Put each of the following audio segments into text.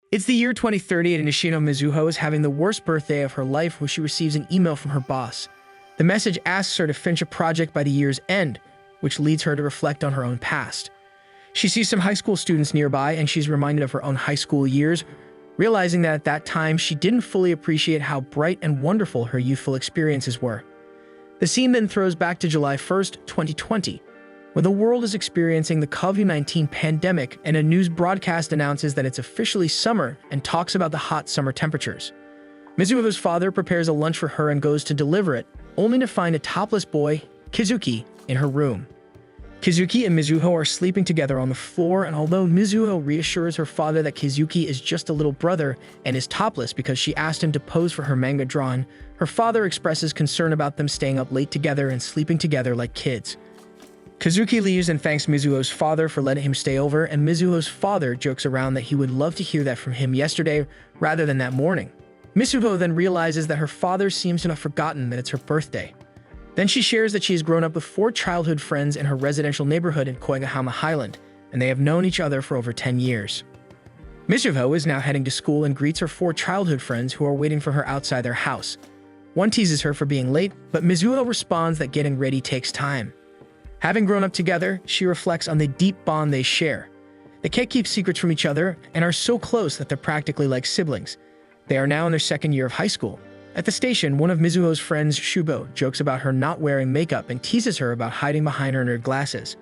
It's the year 2030 and Nishino Mizuho is having the worst birthday of her life when she receives an email from her boss. The message asks her to finish a project by the year's end, which leads her to reflect on her own past. She sees some high school students nearby and she's reminded of her own high school years, realizing that at that time she didn't fully appreciate how bright and wonderful her youthful experiences were. The scene then throws back to July 1st, 2020, when the world is experiencing the COVID-19 pandemic and a news broadcast announces that it's officially summer and talks about the hot summer temperatures. Mizuho's father prepares a lunch for her and goes to deliver it, only to find a topless boy, Kizuki, in her room. Kizuki and Mizuho are sleeping together on the floor, and although Mizuho reassures her father that Kizuki is just a little brother and is topless because she asked him to pose for her manga drawing, her father expresses concern about them staying up late together and sleeping together like kids. Kizuki leaves and thanks Mizuho's father for letting him stay over, and Mizuho's father jokes around that he would love to hear that from him yesterday rather than that morning. Mizuho then realizes that her father seems to have forgotten that it's her birthday. Then she shares that she has grown up with 4 childhood friends in her residential neighborhood in Koigahama Highland, and they have known each other for over 10 years. Mizuho is now heading to school and greets her 4 childhood friends who are waiting for her outside their house. One teases her for being late, but Mizuho responds that getting ready takes time. Having grown up together, she reflects on the deep bond they share. They can't keep secrets from each other and are so close that they're practically like siblings. They are now in their 2nd year of high school. At the station, one of Mizuho's friends, Shubo, jokes about her not wearing makeup and teases her about hiding behind her in her glasses.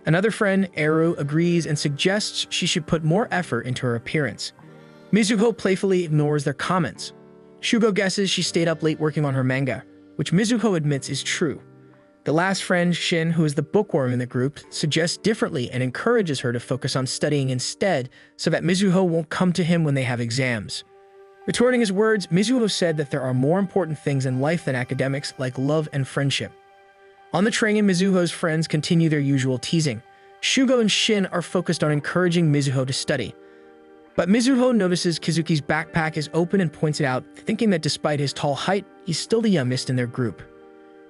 Another friend, Eru, agrees and suggests she should put more effort into her appearance. Mizuho playfully ignores their comments. Shubo guesses she stayed up late working on her manga, which Mizuho admits is true. The last friend, Shin, who is the bookworm in the group, suggests differently and encourages her to focus on studying instead so that Mizuho won't come to him when they have exams. Retorting his words, Mizuho said that there are more important things in life than academics like love and friendship. On the train, Mizuho's friends continue their usual teasing. Shugo and Shin are focused on encouraging Mizuho to study. But Mizuho notices Kizuki's backpack is open and points it out, thinking that despite his tall height, he's still the youngest in their group.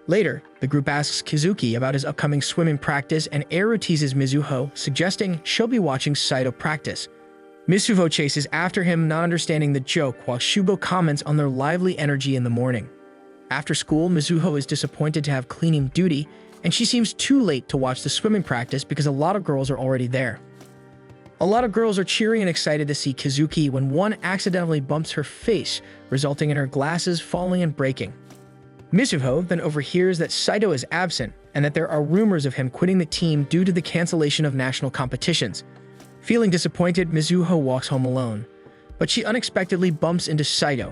Later, the group asks Kizuki about his upcoming swimming practice, and Eru teases Mizuho, suggesting she'll be watching Saito practice. Mizuho chases after him, not understanding the joke, while Shubo comments on their lively energy in the morning. After school, Mizuho is disappointed to have cleaning duty, and she seems too late to watch the swimming practice because a lot of girls are already there. A lot of girls are cheering and excited to see Kizuki when one accidentally bumps her face, resulting in her glasses falling and breaking. Mizuho then overhears that Saito is absent and that there are rumors of him quitting the team due to the cancellation of national competitions. Feeling disappointed, Mizuho walks home alone, but she unexpectedly bumps into Saito.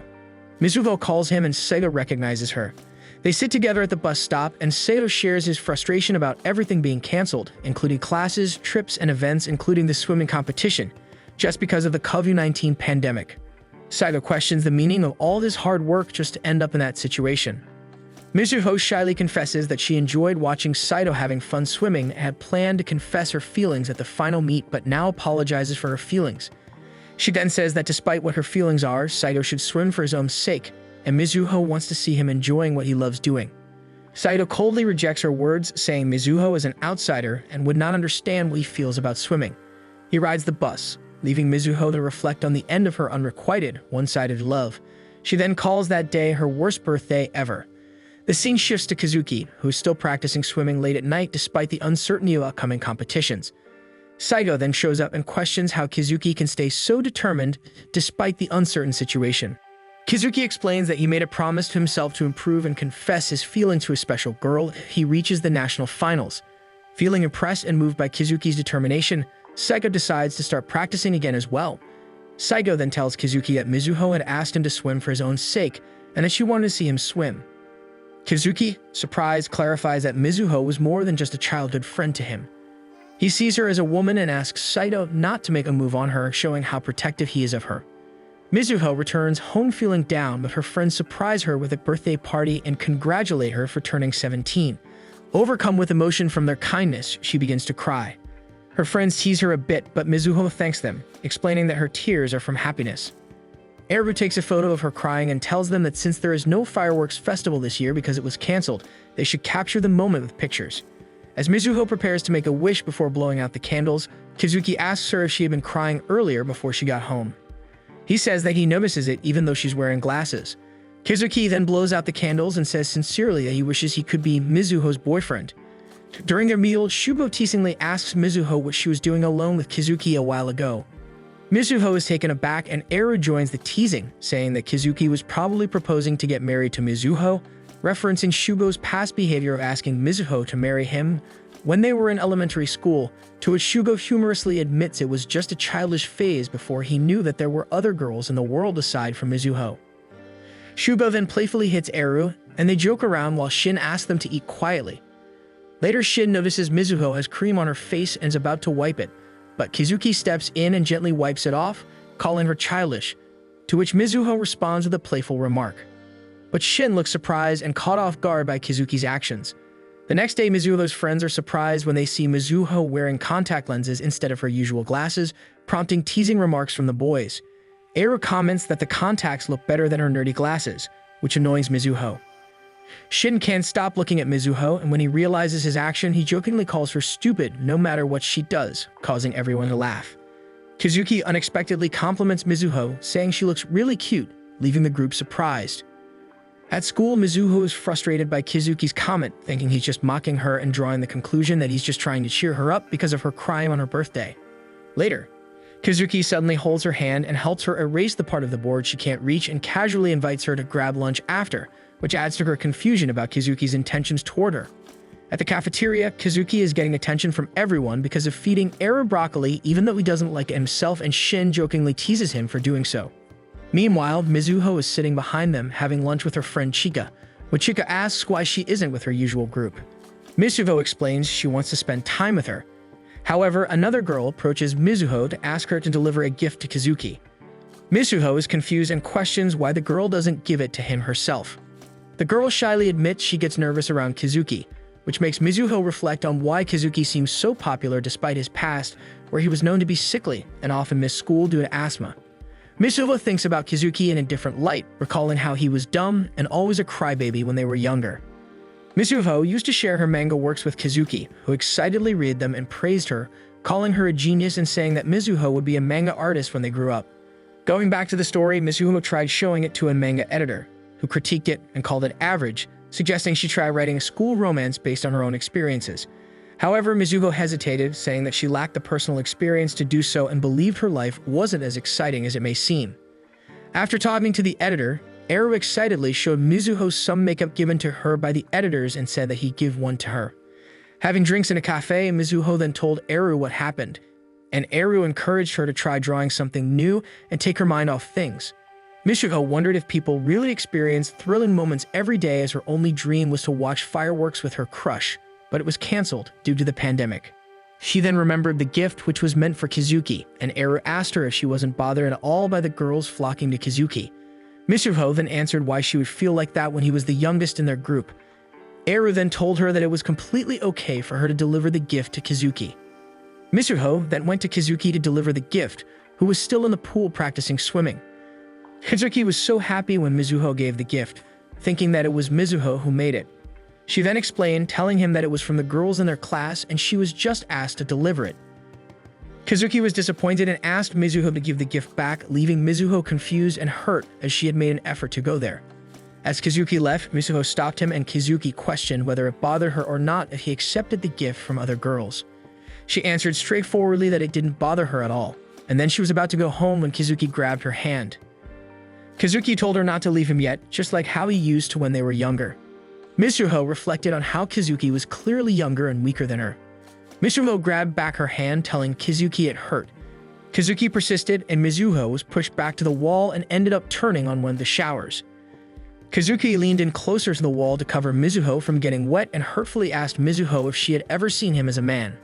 Mizuho calls him and Saito recognizes her. They sit together at the bus stop and Saito shares his frustration about everything being canceled, including classes, trips, and events including the swimming competition, just because of the COVID-19 pandemic. Saito questions the meaning of all this hard work just to end up in that situation. Mizuho shyly confesses that she enjoyed watching Saito having fun swimming and had planned to confess her feelings at the final meet, but now apologizes for her feelings. She then says that despite what her feelings are, Saito should swim for his own sake, and Mizuho wants to see him enjoying what he loves doing. Saito coldly rejects her words, saying Mizuho is an outsider and would not understand what he feels about swimming. He rides the bus, leaving Mizuho to reflect on the end of her unrequited, one-sided love. She then calls that day her worst birthday ever. The scene shifts to Kizuki, who is still practicing swimming late at night despite the uncertainty of upcoming competitions. Saito then shows up and questions how Kizuki can stay so determined despite the uncertain situation. Kizuki explains that he made a promise to himself to improve and confess his feelings to a special girl if he reaches the national finals. Feeling impressed and moved by Kizuki's determination, Saito decides to start practicing again as well. Saito then tells Kizuki that Mizuho had asked him to swim for his own sake and that she wanted to see him swim. Kizuki, surprised, clarifies that Mizuho was more than just a childhood friend to him. He sees her as a woman and asks Saito not to make a move on her, showing how protective he is of her. Mizuho returns home feeling down, but her friends surprise her with a birthday party and congratulate her for turning 17. Overcome with emotion from their kindness, she begins to cry. Her friends tease her a bit, but Mizuho thanks them, explaining that her tears are from happiness. Eru takes a photo of her crying and tells them that since there is no fireworks festival this year because it was canceled, they should capture the moment with pictures. As Mizuho prepares to make a wish before blowing out the candles, Kizuki asks her if she had been crying earlier before she got home. He says that he notices it even though she's wearing glasses. Kizuki then blows out the candles and says sincerely that he wishes he could be Mizuho's boyfriend. During their meal, Shubo teasingly asks Mizuho what she was doing alone with Kizuki a while ago. Mizuho is taken aback and Eru joins the teasing, saying that Kizuki was probably proposing to get married to Mizuho, referencing Shubo's past behavior of asking Mizuho to marry him when they were in elementary school, to which Shugo humorously admits it was just a childish phase before he knew that there were other girls in the world aside from Mizuho. Shubo then playfully hits Eru, and they joke around while Shin asks them to eat quietly. Later, Shin notices Mizuho has cream on her face and is about to wipe it, but Kizuki steps in and gently wipes it off, calling her childish, to which Mizuho responds with a playful remark. But Shin looks surprised and caught off guard by Kizuki's actions. The next day, Mizuho's friends are surprised when they see Mizuho wearing contact lenses instead of her usual glasses, prompting teasing remarks from the boys. Eru comments that the contacts look better than her nerdy glasses, which annoys Mizuho. Shin can't stop looking at Mizuho, and when he realizes his action, he jokingly calls her stupid no matter what she does, causing everyone to laugh. Kizuki unexpectedly compliments Mizuho, saying she looks really cute, leaving the group surprised. At school, Mizuho is frustrated by Kizuki's comment, thinking he's just mocking her and drawing the conclusion that he's just trying to cheer her up because of her crying on her birthday. Later, Kizuki suddenly holds her hand and helps her erase the part of the board she can't reach and casually invites her to grab lunch after, which adds to her confusion about Kizuki's intentions toward her. At the cafeteria, Kizuki is getting attention from everyone because of feeding Eru broccoli even though he doesn't like it himself, and Shin jokingly teases him for doing so. Meanwhile, Mizuho is sitting behind them having lunch with her friend Chika, when Chika asks why she isn't with her usual group. Mizuho explains she wants to spend time with her. However, another girl approaches Mizuho to ask her to deliver a gift to Kizuki. Mizuho is confused and questions why the girl doesn't give it to him herself. The girl shyly admits she gets nervous around Kizuki, which makes Mizuho reflect on why Kizuki seems so popular despite his past, where he was known to be sickly and often missed school due to asthma. Mizuho thinks about Kizuki in a different light, recalling how he was dumb and always a crybaby when they were younger. Mizuho used to share her manga works with Kizuki, who excitedly read them and praised her, calling her a genius and saying that Mizuho would be a manga artist when they grew up. Going back to the story, Mizuho tried showing it to a manga editor, who critiqued it and called it average, suggesting she try writing a school romance based on her own experiences. However, Mizuho hesitated, saying that she lacked the personal experience to do so and believed her life wasn't as exciting as it may seem. After talking to the editor, Eru excitedly showed Mizuho some makeup given to her by the editors and said that he'd give one to her. Having drinks in a cafe, Mizuho then told Eru what happened, and Eru encouraged her to try drawing something new and take her mind off things. Mizuho wondered if people really experience thrilling moments every day, as her only dream was to watch fireworks with her crush, but it was cancelled due to the pandemic. She then remembered the gift, which was meant for Kizuki, and Eru asked her if she wasn't bothered at all by the girls flocking to Kizuki. Mizuho then answered why she would feel like that when he was the youngest in their group. Eru then told her that it was completely okay for her to deliver the gift to Kizuki. Mizuho then went to Kizuki to deliver the gift, who was still in the pool practicing swimming. Kizuki was so happy when Mizuho gave the gift, thinking that it was Mizuho who made it. She then explained, telling him that it was from the girls in their class and she was just asked to deliver it. Kizuki was disappointed and asked Mizuho to give the gift back, leaving Mizuho confused and hurt as she had made an effort to go there. As Kizuki left, Mizuho stopped him and Kizuki questioned whether it bothered her or not if he accepted the gift from other girls. She answered straightforwardly that it didn't bother her at all, and then she was about to go home when Kizuki grabbed her hand. Kizuki told her not to leave him yet, just like how he used to when they were younger. Mizuho reflected on how Kizuki was clearly younger and weaker than her. Mizuho grabbed back her hand, telling Kizuki it hurt. Kizuki persisted, and Mizuho was pushed back to the wall and ended up turning on one of the showers. Kizuki leaned in closer to the wall to cover Mizuho from getting wet and hurtfully asked Mizuho if she had ever seen him as a man.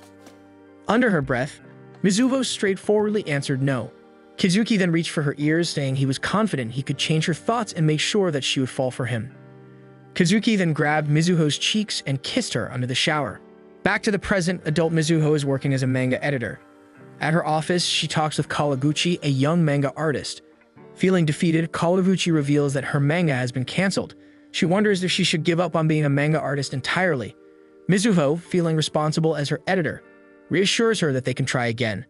Under her breath, Mizuho straightforwardly answered no. Kizuki then reached for her ears, saying he was confident he could change her thoughts and make sure that she would fall for him. Kizuki then grabbed Mizuho's cheeks and kissed her under the shower. Back to the present, adult Mizuho is working as a manga editor. At her office, she talks with Kawaguchi, a young manga artist. Feeling defeated, Kawaguchi reveals that her manga has been cancelled. She wonders if she should give up on being a manga artist entirely. Mizuho, feeling responsible as her editor, reassures her that they can try again.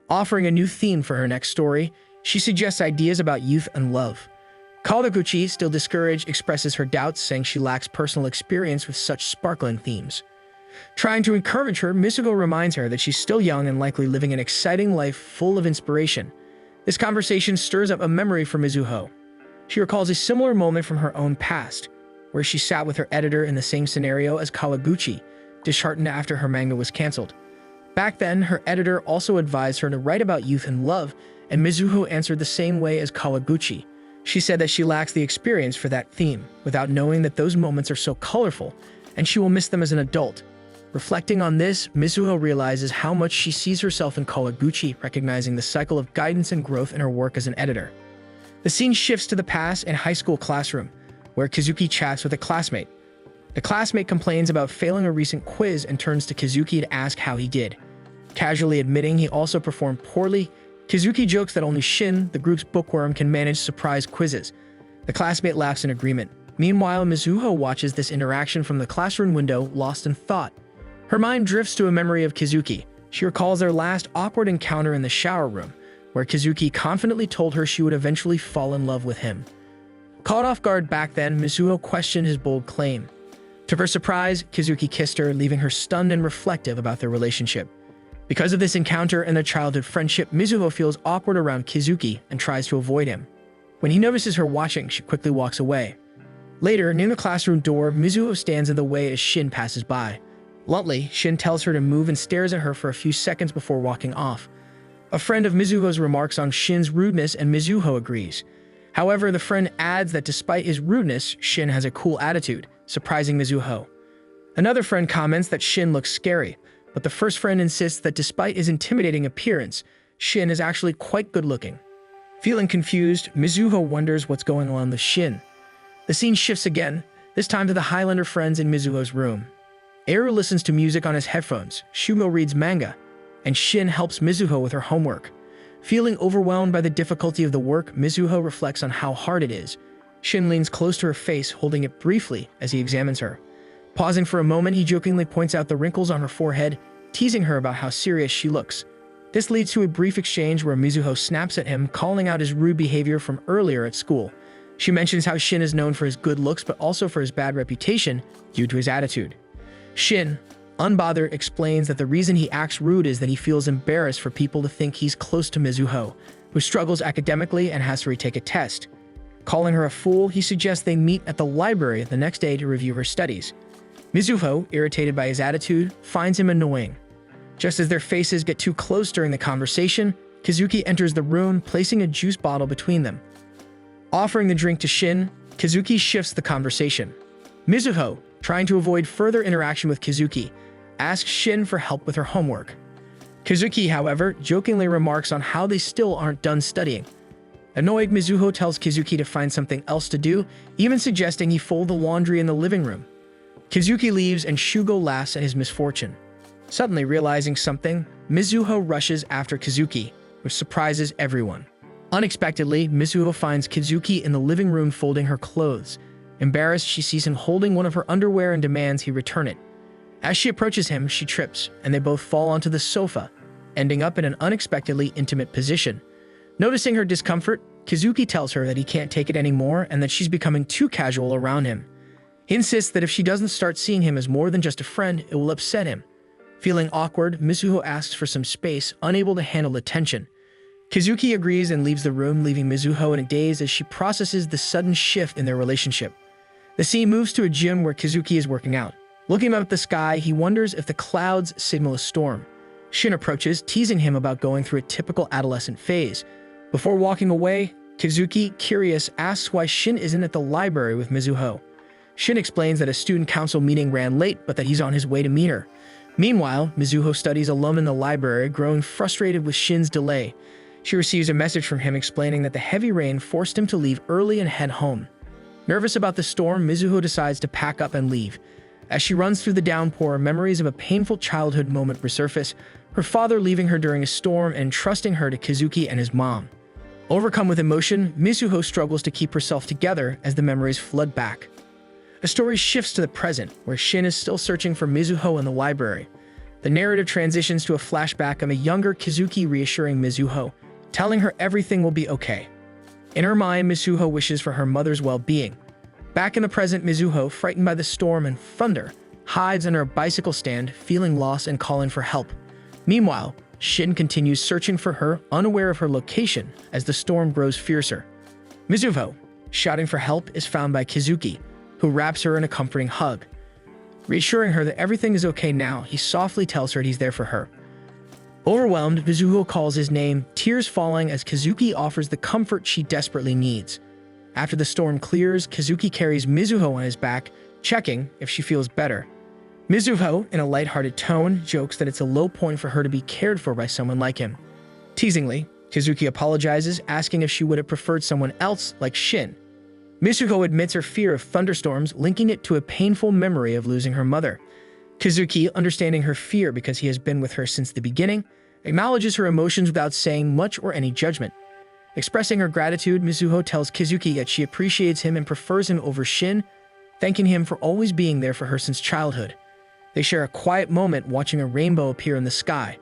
Offering a new theme for her next story, She suggests ideas about youth and love. Kawaguchi, still discouraged, expresses her doubts, saying she lacks personal experience with such sparkling themes. Trying to encourage her, Mizuho reminds her that she's still young and likely living an exciting life full of inspiration. This conversation stirs up a memory for Mizuho. She recalls a similar moment from her own past, where she sat with her editor in the same scenario as Kawaguchi, disheartened after her manga was canceled. Back then, her editor also advised her to write about youth and love, and Mizuho answered the same way as Kawaguchi. She said that she lacks the experience for that theme, without knowing that those moments are so colorful, and she will miss them as an adult. Reflecting on this, Mizuho realizes how much she sees herself in Kawaguchi, recognizing the cycle of guidance and growth in her work as an editor. The scene shifts to the past and high school classroom, where Kazuki chats with a classmate. The classmate complains about failing a recent quiz and turns to Kazuki to ask how he did. Casually admitting he also performed poorly, Kazuki jokes that only Shin, the group's bookworm, can manage surprise quizzes. The classmate laughs in agreement. Meanwhile, Mizuho watches this interaction from the classroom window, lost in thought. Her mind drifts to a memory of Kazuki. She recalls their last awkward encounter in the shower room, where Kazuki confidently told her she would eventually fall in love with him. Caught off guard back then, Mizuho questioned his bold claim. To her surprise, Kazuki kissed her, leaving her stunned and reflective about their relationship. Because of this encounter and their childhood friendship, Mizuho feels awkward around Kazuki and tries to avoid him. When he notices her watching, she quickly walks away. Later, near the classroom door, Mizuho stands in the way as Shin passes by. Bluntly, Shin tells her to move and stares at her for a few seconds before walking off. A friend of Mizuho's remarks on Shin's rudeness, and Mizuho agrees. However, the friend adds that despite his rudeness, Shin has a cool attitude, surprising Mizuho. Another friend comments that Shin looks scary, but the first friend insists that despite his intimidating appearance, Shin is actually quite good-looking. Feeling confused, Mizuho wonders what's going on with Shin. The scene shifts again, this time to the Highlander friends in Mizuho's room. Eru listens to music on his headphones, Shugo reads manga, and Shin helps Mizuho with her homework. Feeling overwhelmed by the difficulty of the work, Mizuho reflects on how hard it is. Shin leans close to her face, holding it briefly as he examines her. Pausing for a moment, he jokingly points out the wrinkles on her forehead, teasing her about how serious she looks. This leads to a brief exchange where Mizuho snaps at him, calling out his rude behavior from earlier at school. She mentions how Shin is known for his good looks but also for his bad reputation due to his attitude. Shin, unbothered, explains that the reason he acts rude is that he feels embarrassed for people to think he's close to Mizuho, who struggles academically and has to retake a test. Calling her a fool, he suggests they meet at the library the next day to review her studies. Mizuho, irritated by his attitude, finds him annoying. Just as their faces get too close during the conversation, Kazuki enters the room, placing a juice bottle between them. Offering the drink to Shin, Kazuki shifts the conversation. Mizuho, trying to avoid further interaction with Kazuki, asks Shin for help with her homework. Kazuki, however, jokingly remarks on how they still aren't done studying. Annoyed, Mizuho tells Kazuki to find something else to do, even suggesting he fold the laundry in the living room. Kazuki leaves and Shugo laughs at his misfortune. Suddenly realizing something, Mizuho rushes after Kazuki, which surprises everyone. Unexpectedly, Mizuho finds Kazuki in the living room folding her clothes. Embarrassed, she sees him holding one of her underwear and demands he return it. As she approaches him, she trips, and they both fall onto the sofa, ending up in an unexpectedly intimate position. Noticing her discomfort, Kazuki tells her that he can't take it anymore and that she's becoming too casual around him. He insists that if she doesn't start seeing him as more than just a friend, it will upset him. Feeling awkward, Mizuho asks for some space, unable to handle the tension. Kazuki agrees and leaves the room, leaving Mizuho in a daze as she processes the sudden shift in their relationship. The scene moves to a gym where Kazuki is working out. Looking up at the sky, he wonders if the clouds signal a storm. Shin approaches, teasing him about going through a typical adolescent phase. Before walking away, Kazuki, curious, asks why Shin isn't at the library with Mizuho. Shin explains that a student council meeting ran late, but that he's on his way to meet her. Meanwhile, Mizuho studies alone in the library, growing frustrated with Shin's delay. She receives a message from him explaining that the heavy rain forced him to leave early and head home. Nervous about the storm, Mizuho decides to pack up and leave. As she runs through the downpour, memories of a painful childhood moment resurface, her father leaving her during a storm and trusting her to Kazuki and his mom. Overcome with emotion, Mizuho struggles to keep herself together as the memories flood back. The story shifts to the present, where Shin is still searching for Mizuho in the library. The narrative transitions to a flashback of a younger Kazuki reassuring Mizuho, telling her everything will be okay. In her mind, Mizuho wishes for her mother's well-being. Back in the present, Mizuho, frightened by the storm and thunder, hides under a bicycle stand, feeling lost and calling for help. Meanwhile, Shin continues searching for her, unaware of her location as the storm grows fiercer. Mizuho, shouting for help, is found by Kazuki, who wraps her in a comforting hug. Reassuring her that everything is okay now, he softly tells her he's there for her. Overwhelmed, Mizuho calls his name, tears falling as Kazuki offers the comfort she desperately needs. After the storm clears, Kazuki carries Mizuho on his back, checking if she feels better. Mizuho, in a lighthearted tone, jokes that it's a low point for her to be cared for by someone like him. Teasingly, Kazuki apologizes, asking if she would have preferred someone else like Shin. Mizuho admits her fear of thunderstorms, linking it to a painful memory of losing her mother. Kazuki, understanding her fear because he has been with her since the beginning, acknowledges her emotions without saying much or any judgment. Expressing her gratitude, Mizuho tells Kazuki that she appreciates him and prefers him over Shin, thanking him for always being there for her since childhood. They share a quiet moment watching a rainbow appear in the sky.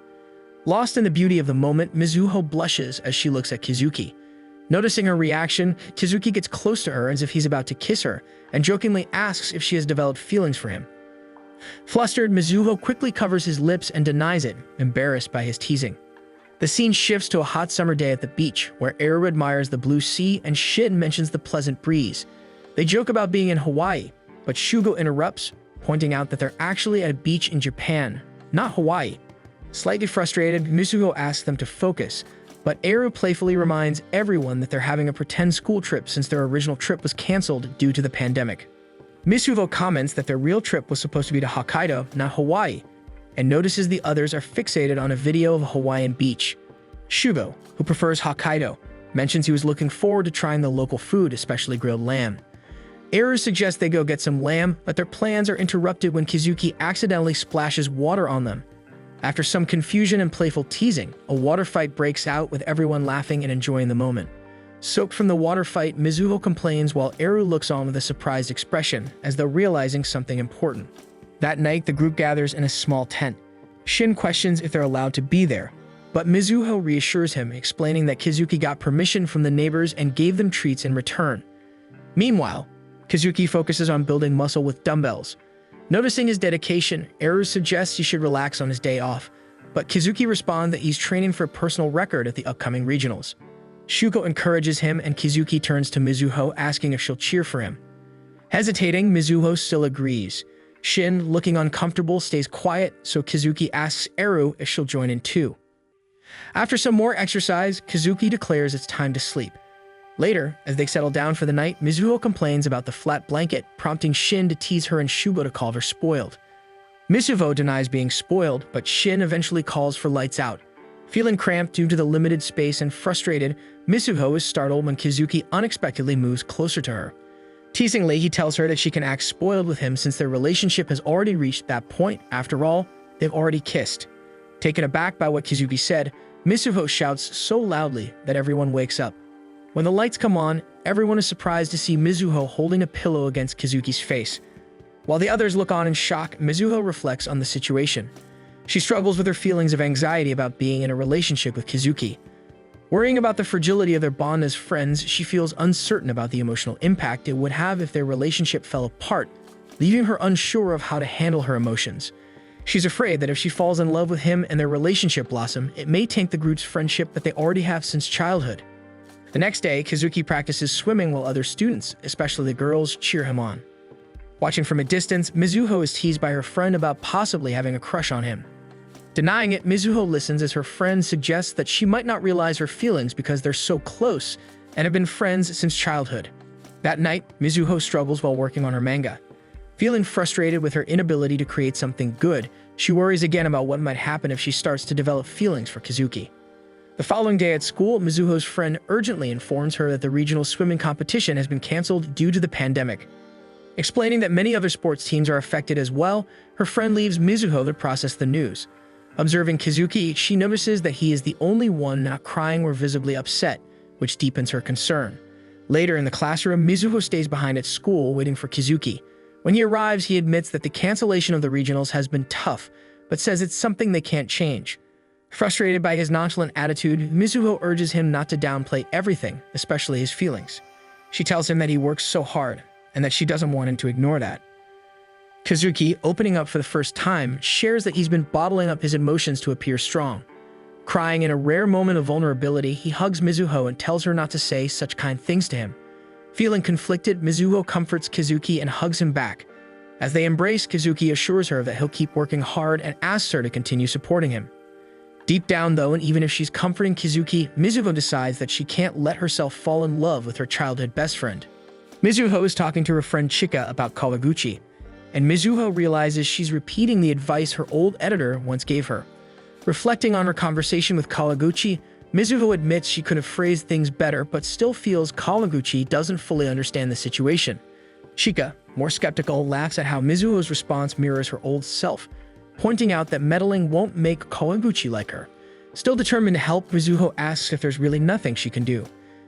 Lost in the beauty of the moment, Mizuho blushes as she looks at Kazuki. Noticing her reaction, Kazuki gets close to her as if he's about to kiss her, and jokingly asks if she has developed feelings for him. Flustered, Mizuho quickly covers his lips and denies it, embarrassed by his teasing. The scene shifts to a hot summer day at the beach, where Eru admires the blue sea and Shin mentions the pleasant breeze. They joke about being in Hawaii, but Shugo interrupts, pointing out that they're actually at a beach in Japan, not Hawaii. Slightly frustrated, Mizuho asks them to focus, but Eru playfully reminds everyone that they're having a pretend school trip since their original trip was canceled due to the pandemic. Mizuho comments that their real trip was supposed to be to Hokkaido, not Hawaii, and notices the others are fixated on a video of a Hawaiian beach. Shugo, who prefers Hokkaido, mentions he was looking forward to trying the local food, especially grilled lamb. Eru suggests they go get some lamb, but their plans are interrupted when Kazuki accidentally splashes water on them. After some confusion and playful teasing, a water fight breaks out with everyone laughing and enjoying the moment. Soaked from the water fight, Mizuho complains while Eru looks on with a surprised expression, as though realizing something important. That night, the group gathers in a small tent. Shin questions if they're allowed to be there, but Mizuho reassures him, explaining that Kazuki got permission from the neighbors and gave them treats in return. Meanwhile, Kazuki focuses on building muscle with dumbbells. Noticing his dedication, Eru suggests he should relax on his day off, but Kazuki responds that he's training for a personal record at the upcoming regionals. Shugo encourages him and Kazuki turns to Mizuho, asking if she'll cheer for him. Hesitating, Mizuho still agrees. Shin, looking uncomfortable, stays quiet, so Kazuki asks Eru if she'll join in too. After some more exercise, Kazuki declares it's time to sleep. Later, as they settle down for the night, Mizuho complains about the flat blanket, prompting Shin to tease her and Shugo to call her spoiled. Mizuho denies being spoiled, but Shin eventually calls for lights out. Feeling cramped due to the limited space and frustrated, Mizuho is startled when Kazuki unexpectedly moves closer to her. Teasingly, he tells her that she can act spoiled with him since their relationship has already reached that point. After all, they've already kissed. Taken aback by what Kazuki said, Mizuho shouts so loudly that everyone wakes up. When the lights come on, everyone is surprised to see Mizuho holding a pillow against Kazuki's face. While the others look on in shock, Mizuho reflects on the situation. She struggles with her feelings of anxiety about being in a relationship with Kazuki. Worrying about the fragility of their bond as friends, she feels uncertain about the emotional impact it would have if their relationship fell apart, leaving her unsure of how to handle her emotions. She's afraid that if she falls in love with him and their relationship blossom, it may taint the group's friendship that they already have since childhood. The next day, Kazuki practices swimming while other students, especially the girls, cheer him on. Watching from a distance, Mizuho is teased by her friend about possibly having a crush on him. Denying it, Mizuho listens as her friend suggests that she might not realize her feelings because they're so close and have been friends since childhood. That night, Mizuho struggles while working on her manga. Feeling frustrated with her inability to create something good, she worries again about what might happen if she starts to develop feelings for Kazuki. The following day at school, Mizuho's friend urgently informs her that the regional swimming competition has been canceled due to the pandemic. Explaining that many other sports teams are affected as well, her friend leaves Mizuho to process the news. Observing Kazuki, she notices that he is the only one not crying or visibly upset, which deepens her concern. Later in the classroom, Mizuho stays behind at school waiting for Kazuki. When he arrives, he admits that the cancellation of the regionals has been tough, but says it's something they can't change. Frustrated by his nonchalant attitude, Mizuho urges him not to downplay everything, especially his feelings. She tells him that he works so hard, and that she doesn't want him to ignore that. Kazuki, opening up for the first time, shares that he's been bottling up his emotions to appear strong. Crying in a rare moment of vulnerability, he hugs Mizuho and tells her not to say such kind things to him. Feeling conflicted, Mizuho comforts Kazuki and hugs him back. As they embrace, Kazuki assures her that he'll keep working hard and asks her to continue supporting him. Deep down, though, and even if she's comforting Kazuki, Mizuho decides that she can't let herself fall in love with her childhood best friend. Mizuho is talking to her friend Chika about Kawaguchi, and Mizuho realizes she's repeating the advice her old editor once gave her. Reflecting on her conversation with Kawaguchi, Mizuho admits she could have phrased things better but still feels Kawaguchi doesn't fully understand the situation. Chika, more skeptical, laughs at how Mizuho's response mirrors her old self, pointing out that meddling won't make Kawaguchi like her. Still determined to help, Mizuho asks if there's really nothing she can do.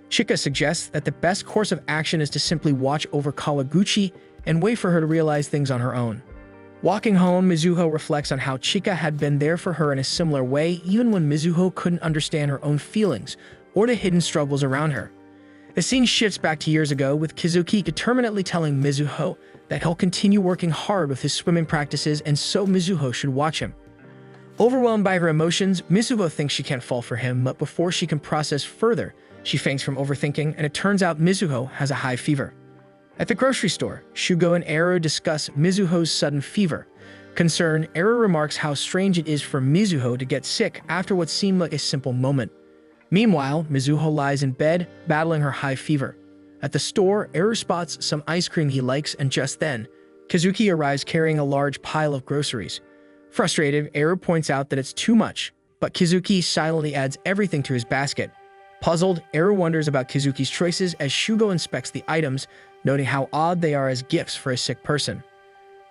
Chika suggests that the best course of action is to simply watch over Kawaguchi and wait for her to realize things on her own. Walking home, Mizuho reflects on how Chika had been there for her in a similar way even when Mizuho couldn't understand her own feelings or the hidden struggles around her. The scene shifts back to years ago, with Kazuki determinedly telling Mizuho that he'll continue working hard with his swimming practices and so Mizuho should watch him. Overwhelmed by her emotions, Mizuho thinks she can't fall for him, but before she can process further, she faints from overthinking, and it turns out Mizuho has a high fever. At the grocery store, Shugo and Eru discuss Mizuho's sudden fever. Concerned, Eru remarks how strange it is for Mizuho to get sick after what seemed like a simple moment. Meanwhile, Mizuho lies in bed, battling her high fever. At the store, Eru spots some ice cream he likes, and just then, Kazuki arrives carrying a large pile of groceries. Frustrated, Eru points out that it's too much, but Kazuki silently adds everything to his basket. Puzzled, Eru wonders about Kazuki's choices as Shugo inspects the items, noting how odd they are as gifts for a sick person.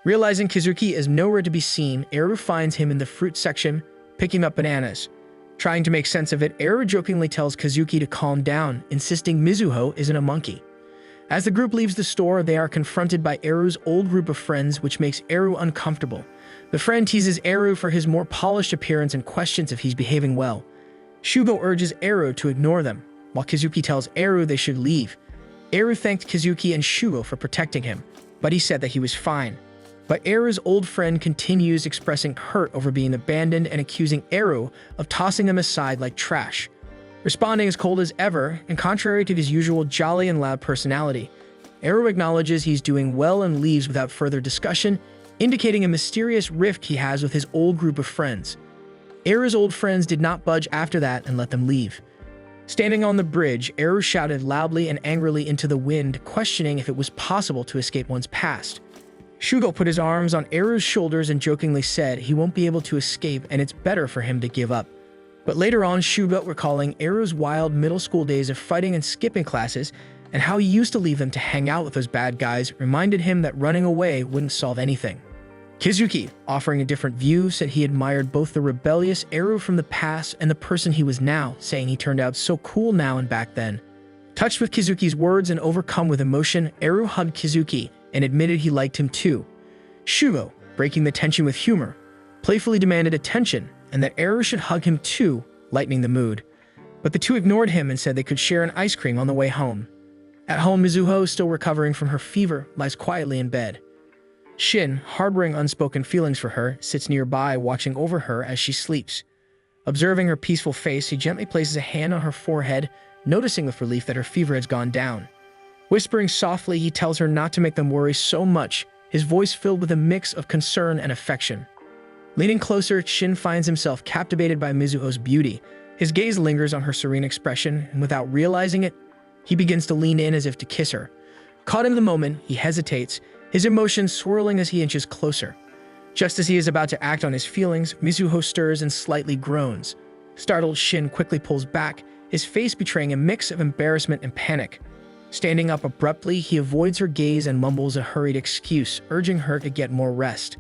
Realizing Kazuki is nowhere to be seen, Eru finds him in the fruit section, picking up bananas. Trying to make sense of it, Eru jokingly tells Kazuki to calm down, insisting Mizuho isn't a monkey. As the group leaves the store, they are confronted by Eru's old group of friends, which makes Eru uncomfortable. The friend teases Eru for his more polished appearance and questions if he's behaving well. Shugo urges Eru to ignore them, while Kazuki tells Eru they should leave. Eru thanked Kazuki and Shugo for protecting him, but he said that he was fine. But Eru's old friend continues expressing hurt over being abandoned and accusing Eru of tossing them aside like trash. Responding as cold as ever, and contrary to his usual jolly and loud personality, Eru acknowledges he's doing well and leaves without further discussion, indicating a mysterious rift he has with his old group of friends. Eru's old friends did not budge after that and let them leave. Standing on the bridge, Eru shouted loudly and angrily into the wind, questioning if it was possible to escape one's past. Shugo put his arms on Eru's shoulders and jokingly said he won't be able to escape and it's better for him to give up. But later on, Shugo, recalling Eru's wild middle school days of fighting and skipping classes and how he used to leave them to hang out with those bad guys, reminded him that running away wouldn't solve anything. Kazuki, offering a different view, said he admired both the rebellious Eru from the past and the person he was now, saying he turned out so cool now and back then. Touched with Kazuki's words and overcome with emotion, Eru hugged Kazuki and admitted he liked him too. Shugo, breaking the tension with humor, playfully demanded attention and that Eru should hug him too, lightening the mood. But the two ignored him and said they could share an ice cream on the way home. At home, Mizuho, still recovering from her fever, lies quietly in bed. Shin, harboring unspoken feelings for her, sits nearby watching over her as she sleeps. Observing her peaceful face, he gently places a hand on her forehead, noticing with relief that her fever has gone down. Whispering softly, he tells her not to make them worry so much, his voice filled with a mix of concern and affection. Leaning closer, Shin finds himself captivated by Mizuho's beauty. His gaze lingers on her serene expression, and without realizing it, he begins to lean in as if to kiss her. Caught in the moment, he hesitates, his emotions swirling as he inches closer. Just as he is about to act on his feelings, Mizuho stirs and slightly groans. Startled, Shin quickly pulls back, his face betraying a mix of embarrassment and panic. Standing up abruptly, he avoids her gaze and mumbles a hurried excuse, urging her to get more rest.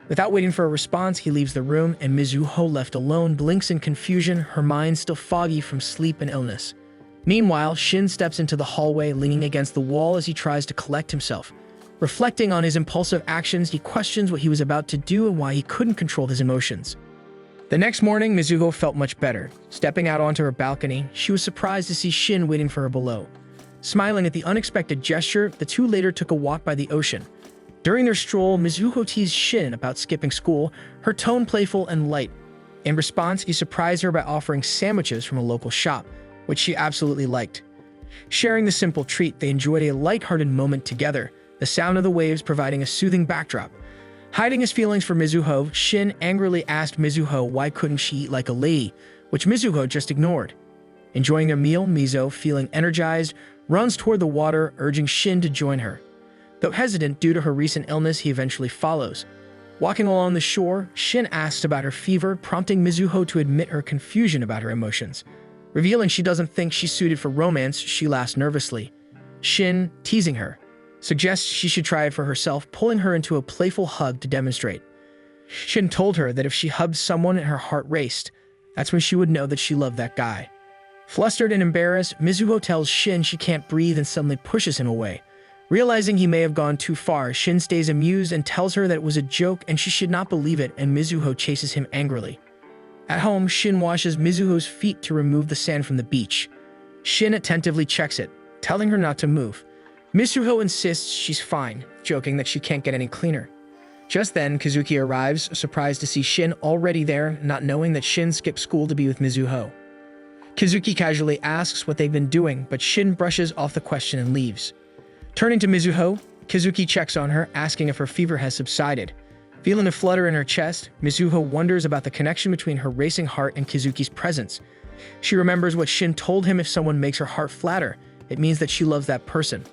Without waiting for a response, he leaves the room, and Mizuho, left alone, blinks in confusion, her mind still foggy from sleep and illness. Meanwhile, Shin steps into the hallway, leaning against the wall as he tries to collect himself. Reflecting on his impulsive actions, he questions what he was about to do and why he couldn't control his emotions. The next morning, Mizuho felt much better. Stepping out onto her balcony, she was surprised to see Shin waiting for her below. Smiling at the unexpected gesture, the two later took a walk by the ocean. During their stroll, Mizuho teased Shin about skipping school, her tone playful and light. In response, he surprised her by offering sandwiches from a local shop, which she absolutely liked. Sharing the simple treat, they enjoyed a light-hearted moment together, the sound of the waves providing a soothing backdrop. Hiding his feelings for Mizuho, Shin angrily asked Mizuho why couldn't she eat like a lady, which Mizuho just ignored. Enjoying their meal, Mizo, feeling energized, runs toward the water, urging Shin to join her. Though hesitant due to her recent illness, he eventually follows. Walking along the shore, Shin asks about her fever, prompting Mizuho to admit her confusion about her emotions. Revealing she doesn't think she's suited for romance, she laughs nervously. Shin, teasing her, suggests she should try it for herself, pulling her into a playful hug to demonstrate. Shin told her that if she hugged someone and her heart raced, that's when she would know that she loved that guy. Flustered and embarrassed, Mizuho tells Shin she can't breathe and suddenly pushes him away. Realizing he may have gone too far, Shin stays amused and tells her that it was a joke and she should not believe it, and Mizuho chases him angrily. At home, Shin washes Mizuho's feet to remove the sand from the beach. Shin attentively checks it, telling her not to move. Mizuho insists she's fine, joking that she can't get any cleaner. Just then, Kazuki arrives, surprised to see Shin already there, not knowing that Shin skipped school to be with Mizuho. Kazuki casually asks what they've been doing, but Shin brushes off the question and leaves. Turning to Mizuho, Kazuki checks on her, asking if her fever has subsided. Feeling a flutter in her chest, Mizuho wonders about the connection between her racing heart and Kazuki's presence. She remembers what Shin told him: if someone makes her heart flatter, it means that she loves that person.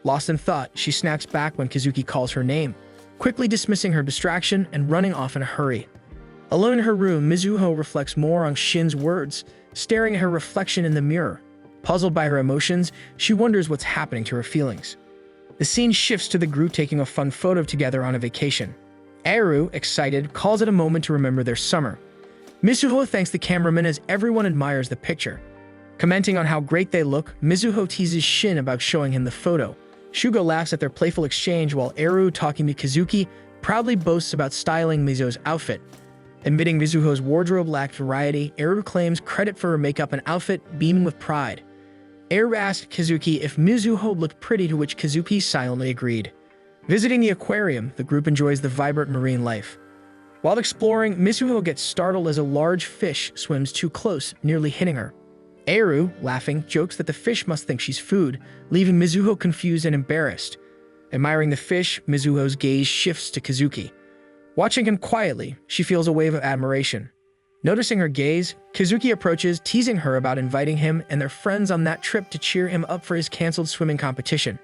Lost in thought, she snaps back when Kazuki calls her name, quickly dismissing her distraction and running off in a hurry. Alone in her room, Mizuho reflects more on Shin's words, staring at her reflection in the mirror. Puzzled by her emotions, she wonders what's happening to her feelings. The scene shifts to the group taking a fun photo together on a vacation. Eru, excited, calls it a moment to remember their summer. Mizuho thanks the cameraman as everyone admires the picture. Commenting on how great they look, Mizuho teases Shin about showing him the photo. Shugo laughs at their playful exchange while Eru, talking to Kazuki, proudly boasts about styling Mizuho's outfit. Admitting Mizuho's wardrobe lacked variety, Eru claims credit for her makeup and outfit, beaming with pride. Eru asked Kazuki if Mizuho looked pretty, to which Kazuki silently agreed. Visiting the aquarium, the group enjoys the vibrant marine life. While exploring, Mizuho gets startled as a large fish swims too close, nearly hitting her. Eru, laughing, jokes that the fish must think she's food, leaving Mizuho confused and embarrassed. Admiring the fish, Mizuho's gaze shifts to Kazuki. Watching him quietly, she feels a wave of admiration. Noticing her gaze, Kazuki approaches, teasing her about inviting him and their friends on that trip to cheer him up for his canceled swimming competition.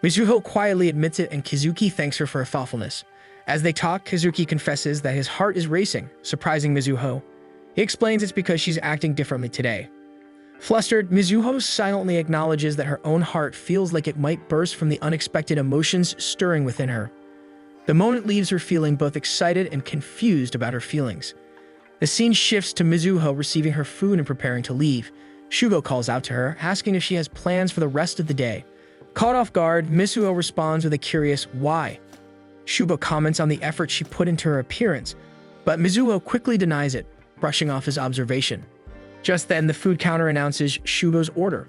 Mizuho quietly admits it, and Kazuki thanks her for her thoughtfulness. As they talk, Kazuki confesses that his heart is racing, surprising Mizuho. He explains it's because she's acting differently today. Flustered, Mizuho silently acknowledges that her own heart feels like it might burst from the unexpected emotions stirring within her. The moment leaves her feeling both excited and confused about her feelings. The scene shifts to Mizuho receiving her food and preparing to leave. Shugo calls out to her, asking if she has plans for the rest of the day. Caught off guard, Mizuho responds with a curious "why?" Shugo comments on the effort she put into her appearance, but Mizuho quickly denies it, brushing off his observation. Just then, the food counter announces Shugo's order.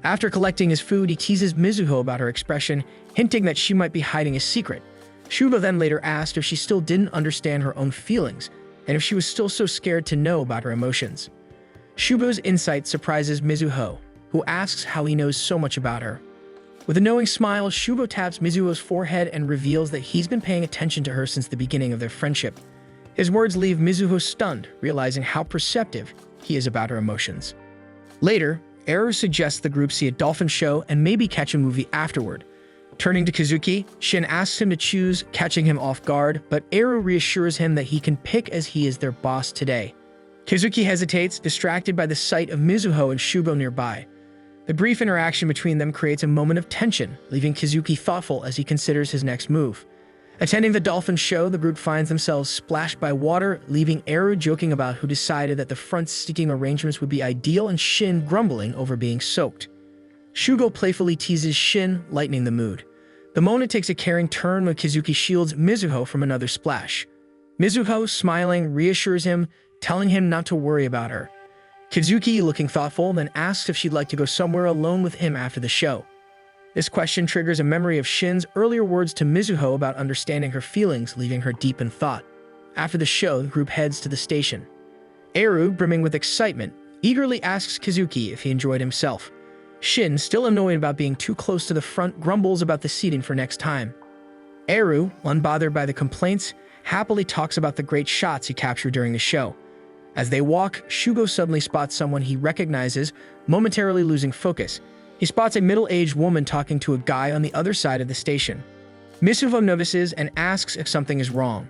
After collecting his food, he teases Mizuho about her expression, hinting that she might be hiding a secret. Shugo then later asked if she still didn't understand her own feelings, and if she was still so scared to know about her emotions. Shugo's insight surprises Mizuho, who asks how he knows so much about her. With a knowing smile, Shugo taps Mizuho's forehead and reveals that he's been paying attention to her since the beginning of their friendship. His words leave Mizuho stunned, realizing how perceptive he is about her emotions. Later, Eru suggests the group see a dolphin show and maybe catch a movie afterward. Turning to Kazuki, Shin asks him to choose, catching him off guard, but Eru reassures him that he can pick as he is their boss today. Kazuki hesitates, distracted by the sight of Mizuho and Shugo nearby. The brief interaction between them creates a moment of tension, leaving Kazuki thoughtful as he considers his next move. Attending the dolphin show, the group finds themselves splashed by water, leaving Eru joking about who decided that the front-seating arrangements would be ideal and Shin grumbling over being soaked. Shugo playfully teases Shin, lightening the mood. The moment takes a caring turn when Kazuki shields Mizuho from another splash. Mizuho, smiling, reassures him, telling him not to worry about her. Kazuki, looking thoughtful, then asks if she'd like to go somewhere alone with him after the show. This question triggers a memory of Shin's earlier words to Mizuho about understanding her feelings, leaving her deep in thought. After the show, the group heads to the station. Eru, brimming with excitement, eagerly asks Kazuki if he enjoyed himself. Shin, still annoyed about being too close to the front, grumbles about the seating for next time. Eru, unbothered by the complaints, happily talks about the great shots he captured during the show. As they walk, Shugo suddenly spots someone he recognizes, momentarily losing focus. He spots a middle-aged woman talking to a guy on the other side of the station. Mizuho notices and asks if something is wrong.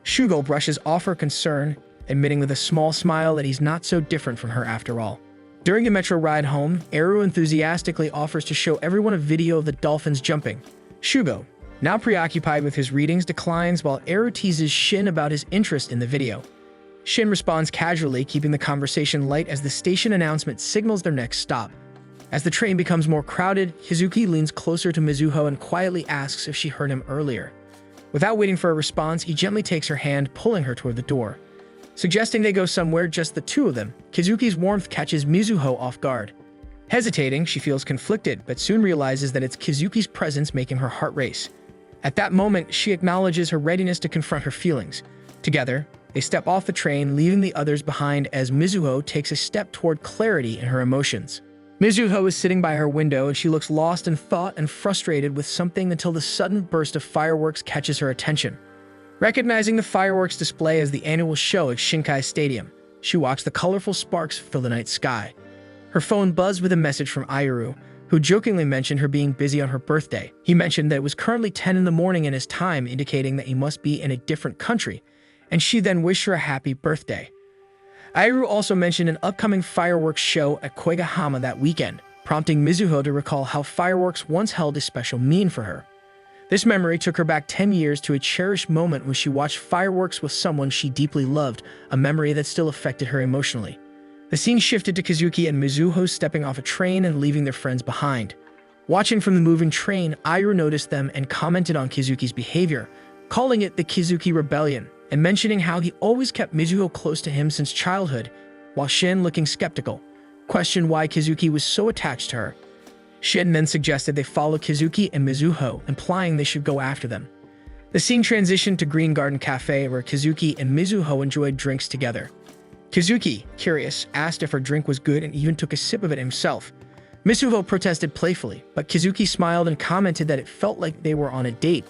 Shugo brushes off her concern, admitting with a small smile that he's not so different from her after all. During the metro ride home, Eru enthusiastically offers to show everyone a video of the dolphins jumping. Shugo, now preoccupied with his readings, declines while Eru teases Shin about his interest in the video. Shin responds casually, keeping the conversation light as the station announcement signals their next stop. As the train becomes more crowded, Kazuki leans closer to Mizuho and quietly asks if she heard him earlier. Without waiting for a response, he gently takes her hand, pulling her toward the door. Suggesting they go somewhere just the two of them, Kazuki's warmth catches Mizuho off guard. Hesitating, she feels conflicted, but soon realizes that it's Kazuki's presence making her heart race. At that moment, she acknowledges her readiness to confront her feelings. Together, they step off the train, leaving the others behind as Mizuho takes a step toward clarity in her emotions. Mizuho is sitting by her window and she looks lost in thought and frustrated with something until the sudden burst of fireworks catches her attention. Recognizing the fireworks display as the annual show at Shinkai Stadium, she watched the colorful sparks fill the night sky. Her phone buzzed with a message from Iru, who jokingly mentioned her being busy on her birthday. He mentioned that it was currently 10 in the morning in his time, indicating that he must be in a different country, and she then wished her a happy birthday. Iru also mentioned an upcoming fireworks show at Koigahama that weekend, prompting Mizuho to recall how fireworks once held a special meaning for her. This memory took her back 10 years to a cherished moment when she watched fireworks with someone she deeply loved, a memory that still affected her emotionally. The scene shifted to Kazuki and Mizuho stepping off a train and leaving their friends behind. Watching from the moving train, Iru noticed them and commented on Kazuki's behavior, calling it the Kazuki Rebellion, and mentioning how he always kept Mizuho close to him since childhood, while Shin, looking skeptical, questioned why Kazuki was so attached to her. Shin then suggested they follow Kazuki and Mizuho, implying they should go after them. The scene transitioned to Green Garden Cafe, where Kazuki and Mizuho enjoyed drinks together. Kazuki, curious, asked if her drink was good and even took a sip of it himself. Mizuho protested playfully, but Kazuki smiled and commented that it felt like they were on a date.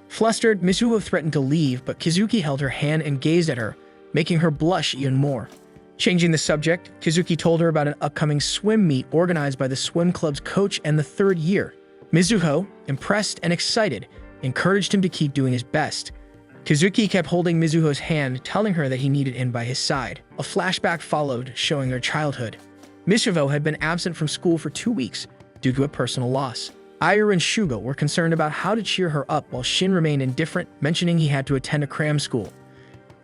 Flustered, Mizuho threatened to leave, but Kazuki held her hand and gazed at her, making her blush even more. Changing the subject, Kazuki told her about an upcoming swim meet organized by the swim club's coach and the third year. Mizuho, impressed and excited, encouraged him to keep doing his best. Kazuki kept holding Mizuho's hand, telling her that he needed him by his side. A flashback followed, showing their childhood. Mizuho had been absent from school for 2 weeks due to a personal loss. Iru and Shugo were concerned about how to cheer her up while Shin remained indifferent, mentioning he had to attend a cram school.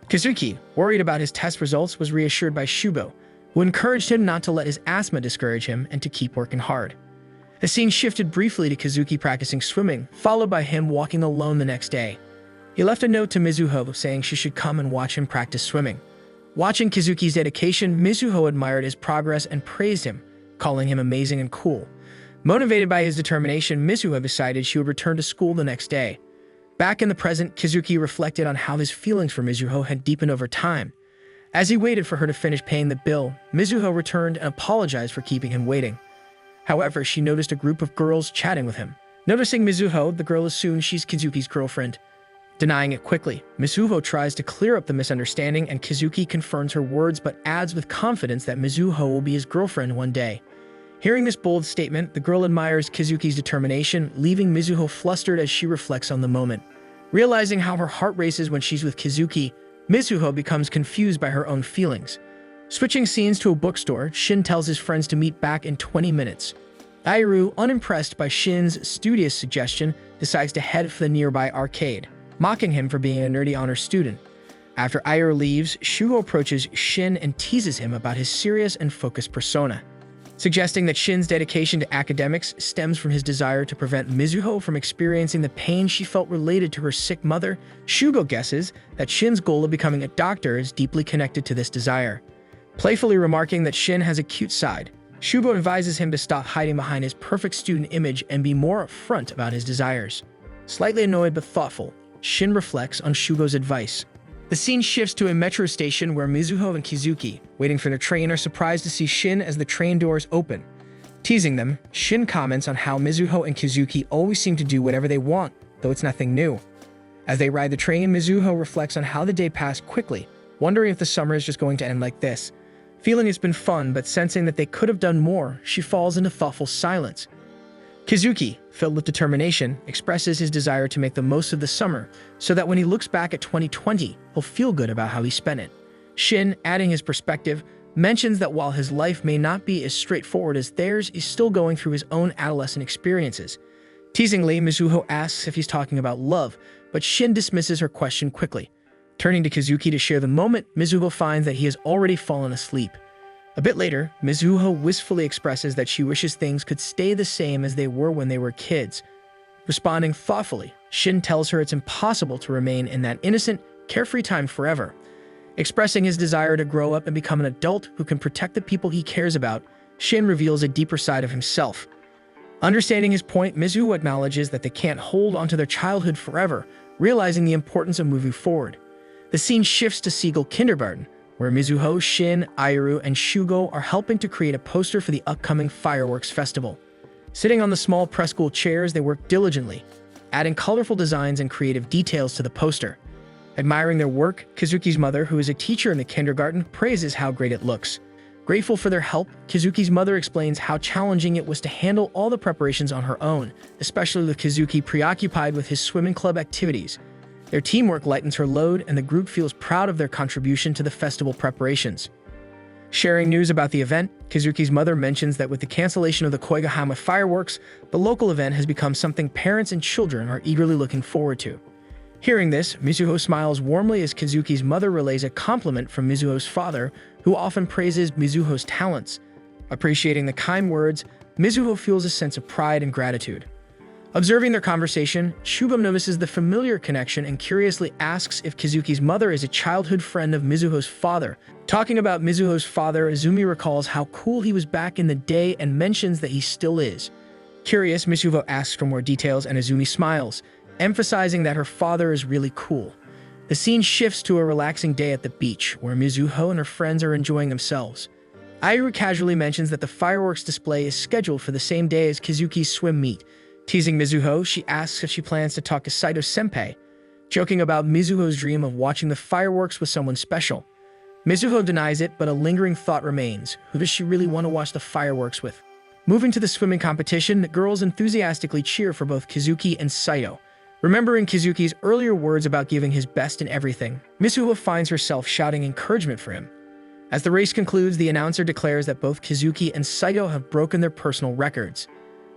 Kazuki, worried about his test results, was reassured by Shugo, who encouraged him not to let his asthma discourage him and to keep working hard. The scene shifted briefly to Kazuki practicing swimming, followed by him walking alone the next day. He left a note to Mizuho saying she should come and watch him practice swimming. Watching Kazuki's dedication, Mizuho admired his progress and praised him, calling him amazing and cool. Motivated by his determination, Mizuho decided she would return to school the next day. Back in the present, Kazuki reflected on how his feelings for Mizuho had deepened over time. As he waited for her to finish paying the bill, Mizuho returned and apologized for keeping him waiting. However, she noticed a group of girls chatting with him. Noticing Mizuho, the girl assumes she's Kazuki's girlfriend. Denying it quickly, Mizuho tries to clear up the misunderstanding and Kazuki confirms her words but adds with confidence that Mizuho will be his girlfriend one day. Hearing this bold statement, the girl admires Kazuki's determination, leaving Mizuho flustered as she reflects on the moment. Realizing how her heart races when she's with Kazuki, Mizuho becomes confused by her own feelings. Switching scenes to a bookstore, Shin tells his friends to meet back in 20 minutes. Iru, unimpressed by Shin's studious suggestion, decides to head for the nearby arcade, mocking him for being a nerdy honor student. After Iru leaves, Shugo approaches Shin and teases him about his serious and focused persona. suggesting that Shin's dedication to academics stems from his desire to prevent Mizuho from experiencing the pain she felt related to her sick mother. Shugo guesses that Shin's goal of becoming a doctor is deeply connected to this desire. Playfully remarking that Shin has a cute side, Shugo advises him to stop hiding behind his perfect student image and be more upfront about his desires. Slightly annoyed but thoughtful, Shin reflects on Shugo's advice. The scene shifts to a metro station where Mizuho and Kizuki, waiting for their train, are surprised to see Shin as the train doors open. Teasing them, Shin comments on how Mizuho and Kizuki always seem to do whatever they want, though it's nothing new. As they ride the train, Mizuho reflects on how the day passed quickly, wondering if the summer is just going to end like this. Feeling it's been fun, but sensing that they could have done more, she falls into thoughtful silence. Kizuki, filled with determination, expresses his desire to make the most of the summer, so that when he looks back at 2020, he'll feel good about how he spent it. Shin, adding his perspective, mentions that while his life may not be as straightforward as theirs, he's still going through his own adolescent experiences. Teasingly, Mizuho asks if he's talking about love, but Shin dismisses her question quickly. Turning to Kizuki to share the moment, Mizuho finds that he has already fallen asleep. A bit later, Mizuho wistfully expresses that she wishes things could stay the same as they were when they were kids. Responding thoughtfully, Shin tells her it's impossible to remain in that innocent, carefree time forever. Expressing his desire to grow up and become an adult who can protect the people he cares about, Shin reveals a deeper side of himself. Understanding his point, Mizuho acknowledges that they can't hold onto their childhood forever, realizing the importance of moving forward. The scene shifts to Seagull Kindergarten, where Mizuho, Shin, Ayuru, and Shugo are helping to create a poster for the upcoming fireworks festival. Sitting on the small press-school chairs, they work diligently, adding colorful designs and creative details to the poster. Admiring their work, Kazuki's mother, who is a teacher in the kindergarten, praises how great it looks. Grateful for their help, Kazuki's mother explains how challenging it was to handle all the preparations on her own, especially with Kazuki preoccupied with his swimming club activities. Their teamwork lightens her load, and the group feels proud of their contribution to the festival preparations. Sharing news about the event, Kazuki's mother mentions that with the cancellation of the Koigahama fireworks, the local event has become something parents and children are eagerly looking forward to. Hearing this, Mizuho smiles warmly as Kazuki's mother relays a compliment from Mizuho's father, who often praises Mizuho's talents. Appreciating the kind words, Mizuho feels a sense of pride and gratitude. Observing their conversation, Shugo notices the familiar connection and curiously asks if Kazuki's mother is a childhood friend of Mizuho's father. Talking about Mizuho's father, Izumi recalls how cool he was back in the day and mentions that he still is. Curious, Mizuho asks for more details and Izumi smiles, emphasizing that her father is really cool. The scene shifts to a relaxing day at the beach, where Mizuho and her friends are enjoying themselves. Ayuru casually mentions that the fireworks display is scheduled for the same day as Kazuki's swim meet. Teasing Mizuho, she asks if she plans to talk to Saito-senpai, joking about Mizuho's dream of watching the fireworks with someone special. Mizuho denies it, but a lingering thought remains. Who does she really want to watch the fireworks with? Moving to the swimming competition, the girls enthusiastically cheer for both Kazuki and Saito. Remembering Kazuki's earlier words about giving his best in everything, Mizuho finds herself shouting encouragement for him. As the race concludes, the announcer declares that both Kazuki and Saito have broken their personal records.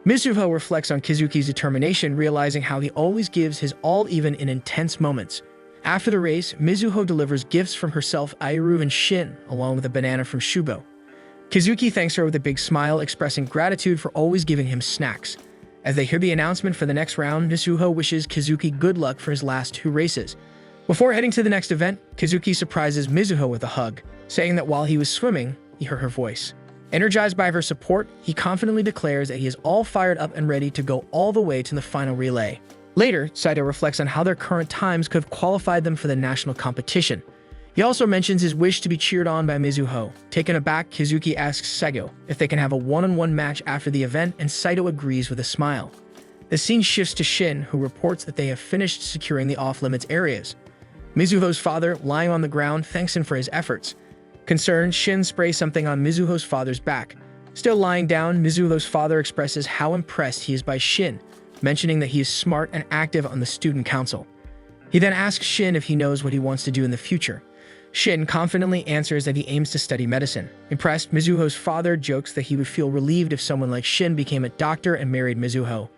Mizuho reflects on Kazuki's determination, realizing how he always gives his all even in intense moments. After the race, Mizuho delivers gifts from herself, Ayuru, and Shin, along with a banana from Shugo. Kazuki thanks her with a big smile, expressing gratitude for always giving him snacks. As they hear the announcement for the next round, Mizuho wishes Kazuki good luck for his last 2 races. Before heading to the next event, Kazuki surprises Mizuho with a hug, saying that while he was swimming, he heard her voice. Energized by her support, he confidently declares that he is all fired up and ready to go all the way to the final relay. Later, Saito reflects on how their current times could have qualified them for the national competition. He also mentions his wish to be cheered on by Mizuho. Taken aback, Kazuki asks Saito if they can have a one-on-one match after the event, and Saito agrees with a smile. The scene shifts to Shin, who reports that they have finished securing the off-limits areas. Mizuho's father, lying on the ground, thanks him for his efforts. Concerned, Shin sprays something on Mizuho's father's back. Still lying down, Mizuho's father expresses how impressed he is by Shin, mentioning that he is smart and active on the student council. He then asks Shin if he knows what he wants to do in the future. Shin confidently answers that he aims to study medicine. Impressed, Mizuho's father jokes that he would feel relieved if someone like Shin became a doctor and married Mizuho.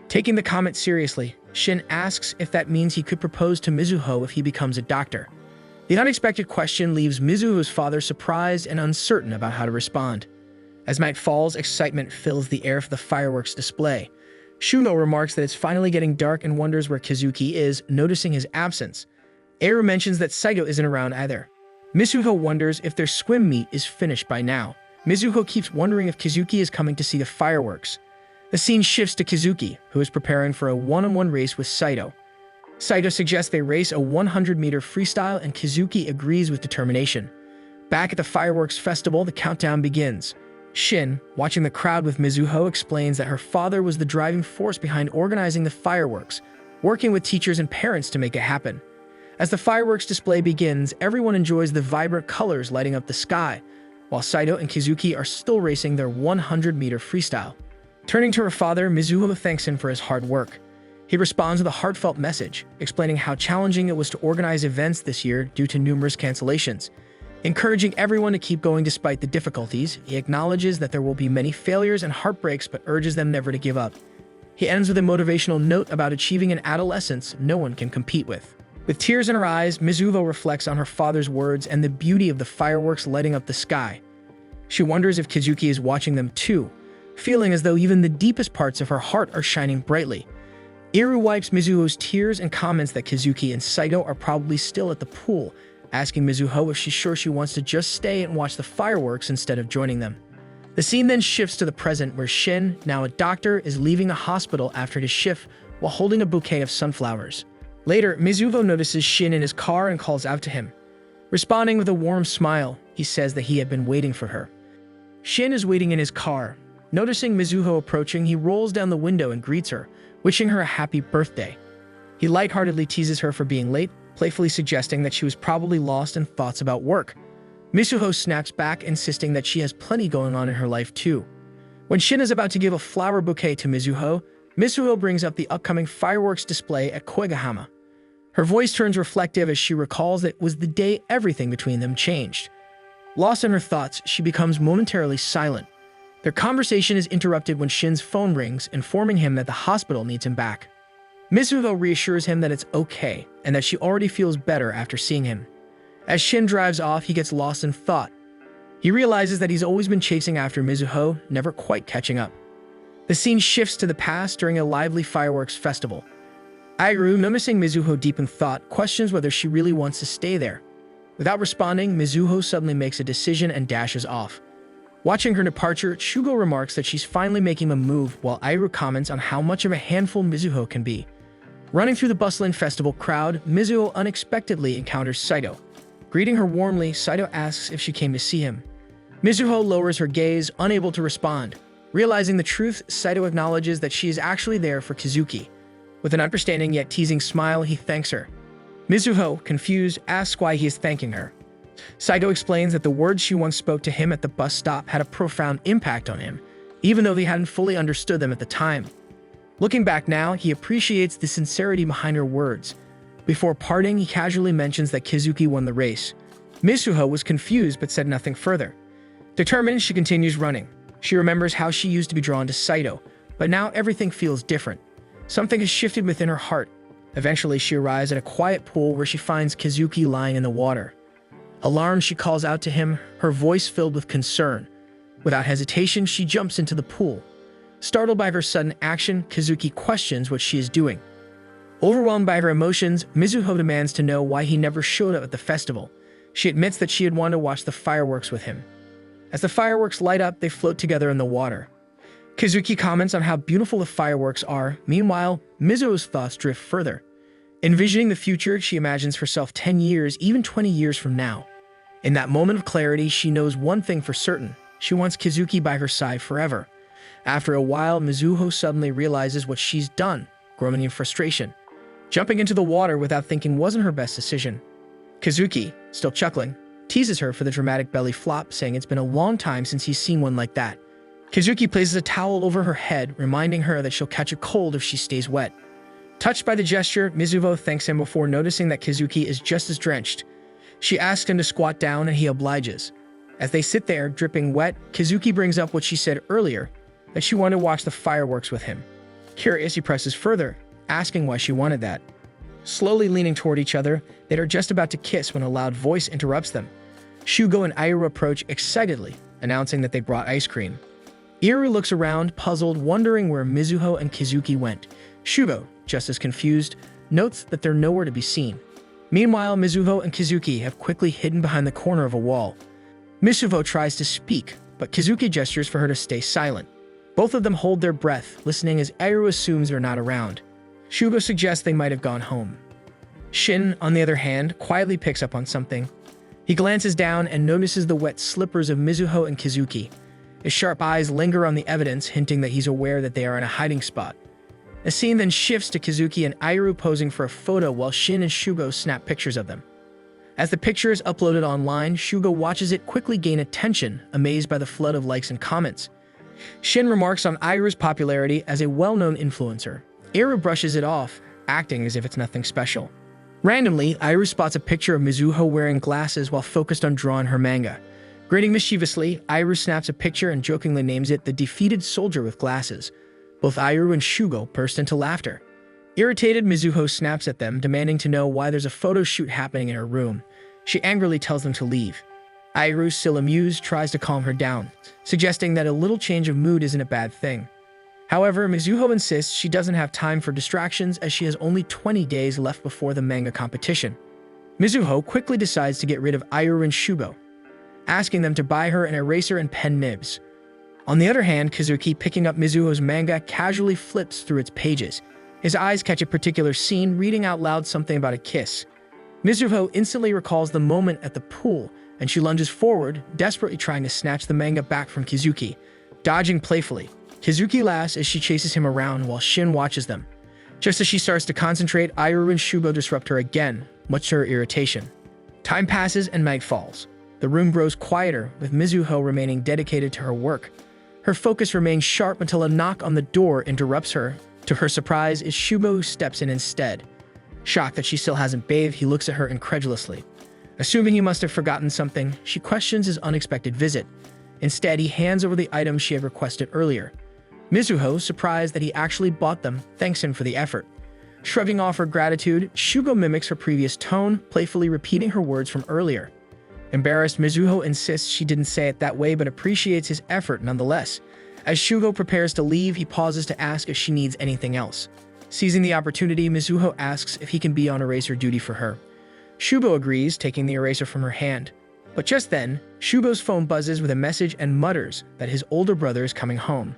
Taking the comment seriously, Shin asks if that means he could propose to Mizuho if he becomes a doctor. The unexpected question leaves Mizuho's father surprised and uncertain about how to respond. As night falls, excitement fills the air for the fireworks display. Shugo remarks that it's finally getting dark and wonders where Kazuki is, noticing his absence. Eiru mentions that Saito isn't around either. Mizuho wonders if their swim meet is finished by now. Mizuho keeps wondering if Kazuki is coming to see the fireworks. The scene shifts to Kazuki, who is preparing for a one-on-one race with Saito. Saito suggests they race a 100-meter freestyle, and Kazuki agrees with determination. Back at the fireworks festival, the countdown begins. Shin, watching the crowd with Mizuho, explains that her father was the driving force behind organizing the fireworks, working with teachers and parents to make it happen. As the fireworks display begins, everyone enjoys the vibrant colors lighting up the sky, while Saito and Kazuki are still racing their 100-meter freestyle. Turning to her father, Mizuho thanks him for his hard work. He responds with a heartfelt message, explaining how challenging it was to organize events this year due to numerous cancellations. Encouraging everyone to keep going despite the difficulties, he acknowledges that there will be many failures and heartbreaks but urges them never to give up. He ends with a motivational note about achieving an adolescence no one can compete with. With tears in her eyes, Mizuho reflects on her father's words and the beauty of the fireworks lighting up the sky. She wonders if Kazuki is watching them too, feeling as though even the deepest parts of her heart are shining brightly. Eiru wipes Mizuho's tears and comments that Kazuki and Saito are probably still at the pool, asking Mizuho if she's sure she wants to just stay and watch the fireworks instead of joining them. The scene then shifts to the present, where Shin, now a doctor, is leaving a hospital after his shift while holding a bouquet of sunflowers. Later, Mizuho notices Shin in his car and calls out to him. Responding with a warm smile, he says that he had been waiting for her. Shin is waiting in his car. Noticing Mizuho approaching, he rolls down the window and greets her, wishing her a happy birthday. He lightheartedly teases her for being late, playfully suggesting that she was probably lost in thoughts about work. Mizuho snaps back, insisting that she has plenty going on in her life too. When Shin is about to give a flower bouquet to Mizuho, Mizuho brings up the upcoming fireworks display at Koigahama. Her voice turns reflective as she recalls that it was the day everything between them changed. Lost in her thoughts, she becomes momentarily silent. Their conversation is interrupted when Shin's phone rings, informing him that the hospital needs him back. Mizuho reassures him that it's okay and that she already feels better after seeing him. As Shin drives off, he gets lost in thought. He realizes that he's always been chasing after Mizuho, never quite catching up. The scene shifts to the past during a lively fireworks festival. Eiru, noticing Mizuho deep in thought, questions whether she really wants to stay there. Without responding, Mizuho suddenly makes a decision and dashes off. Watching her departure, Shugo remarks that she's finally making a move, while Eiru comments on how much of a handful Mizuho can be. Running through the bustling festival crowd, Mizuho unexpectedly encounters Saito. Greeting her warmly, Saito asks if she came to see him. Mizuho lowers her gaze, unable to respond. Realizing the truth, Saito acknowledges that she is actually there for Kazuki. With an understanding yet teasing smile, he thanks her. Mizuho, confused, asks why he is thanking her. Saito explains that the words she once spoke to him at the bus stop had a profound impact on him, even though they hadn't fully understood them at the time. Looking back now, he appreciates the sincerity behind her words. Before parting, he casually mentions that Kazuki won the race. Mizuho was confused but said nothing further. Determined, she continues running. She remembers how she used to be drawn to Saito, but now everything feels different. Something has shifted within her heart. Eventually, she arrives at a quiet pool where she finds Kazuki lying in the water. Alarmed, she calls out to him, her voice filled with concern. Without hesitation, she jumps into the pool. Startled by her sudden action, Kazuki questions what she is doing. Overwhelmed by her emotions, Mizuho demands to know why he never showed up at the festival. She admits that she had wanted to watch the fireworks with him. As the fireworks light up, they float together in the water. Kazuki comments on how beautiful the fireworks are. Meanwhile, Mizuho's thoughts drift further. Envisioning the future, she imagines herself 10 years, even 20 years from now. In that moment of clarity, she knows one thing for certain. She wants Kazuki by her side forever. After a while, Mizuho suddenly realizes what she's done, groaning in frustration. Jumping into the water without thinking wasn't her best decision. Kazuki, still chuckling, teases her for the dramatic belly flop, saying it's been a long time since he's seen one like that. Kazuki places a towel over her head, reminding her that she'll catch a cold if she stays wet. Touched by the gesture, Mizuho thanks him before noticing that Kazuki is just as drenched. She asks him to squat down and he obliges. As they sit there, dripping wet, Kazuki brings up what she said earlier, that she wanted to watch the fireworks with him. Curious, he presses further, asking why she wanted that. Slowly leaning toward each other, they are just about to kiss when a loud voice interrupts them. Shugo and Eiru approach excitedly, announcing that they brought ice cream. Iru looks around, puzzled, wondering where Mizuho and Kizuki went. Shugo, just as confused, notes that they're nowhere to be seen. Meanwhile, Mizuho and Kizuki have quickly hidden behind the corner of a wall. Mizuho tries to speak, but Kizuki gestures for her to stay silent. Both of them hold their breath, listening as Iru assumes they're not around. Shugo suggests they might have gone home. Shin, on the other hand, quietly picks up on something. He glances down and notices the wet slippers of Mizuho and Kizuki. His sharp eyes linger on the evidence, hinting that he's aware that they are in a hiding spot. The scene then shifts to Kizuki and Iru posing for a photo while Shin and Shugo snap pictures of them. As the picture is uploaded online, Shugo watches it quickly gain attention, amazed by the flood of likes and comments. Shin remarks on Iru's popularity as a well-known influencer. Iru brushes it off, acting as if it's nothing special. Randomly, Iru spots a picture of Mizuho wearing glasses while focused on drawing her manga. Grinning mischievously, Iru snaps a picture and jokingly names it the defeated soldier with glasses. Both Iru and Shugo burst into laughter. Irritated, Mizuho snaps at them, demanding to know why there's a photo shoot happening in her room. She angrily tells them to leave. Iru, still amused, tries to calm her down, suggesting that a little change of mood isn't a bad thing. However, Mizuho insists she doesn't have time for distractions as she has only 20 days left before the manga competition. Mizuho quickly decides to get rid of Iru and Shugo, asking them to buy her an eraser and pen nibs. On the other hand, Kizuki, picking up Mizuho's manga, casually flips through its pages. His eyes catch a particular scene, reading out loud something about a kiss. Mizuho instantly recalls the moment at the pool, and she lunges forward, desperately trying to snatch the manga back from Kizuki. Dodging playfully, Kizuki laughs as she chases him around while Shin watches them. Just as she starts to concentrate, Iru and Shugo disrupt her again, much to her irritation. Time passes and night falls. The room grows quieter, with Mizuho remaining dedicated to her work. Her focus remains sharp until a knock on the door interrupts her. To her surprise, it's Shugo who steps in instead. Shocked that she still hasn't bathed, he looks at her incredulously. Assuming he must have forgotten something, she questions his unexpected visit. Instead, he hands over the items she had requested earlier. Mizuho, surprised that he actually bought them, thanks him for the effort. Shrugging off her gratitude, Shugo mimics her previous tone, playfully repeating her words from earlier. Embarrassed, Mizuho insists she didn't say it that way but appreciates his effort nonetheless. As Shugo prepares to leave, he pauses to ask if she needs anything else. Seizing the opportunity, Mizuho asks if he can be on eraser duty for her. Shugo agrees, taking the eraser from her hand. But just then, Shugo's phone buzzes with a message and mutters that his older brother is coming home.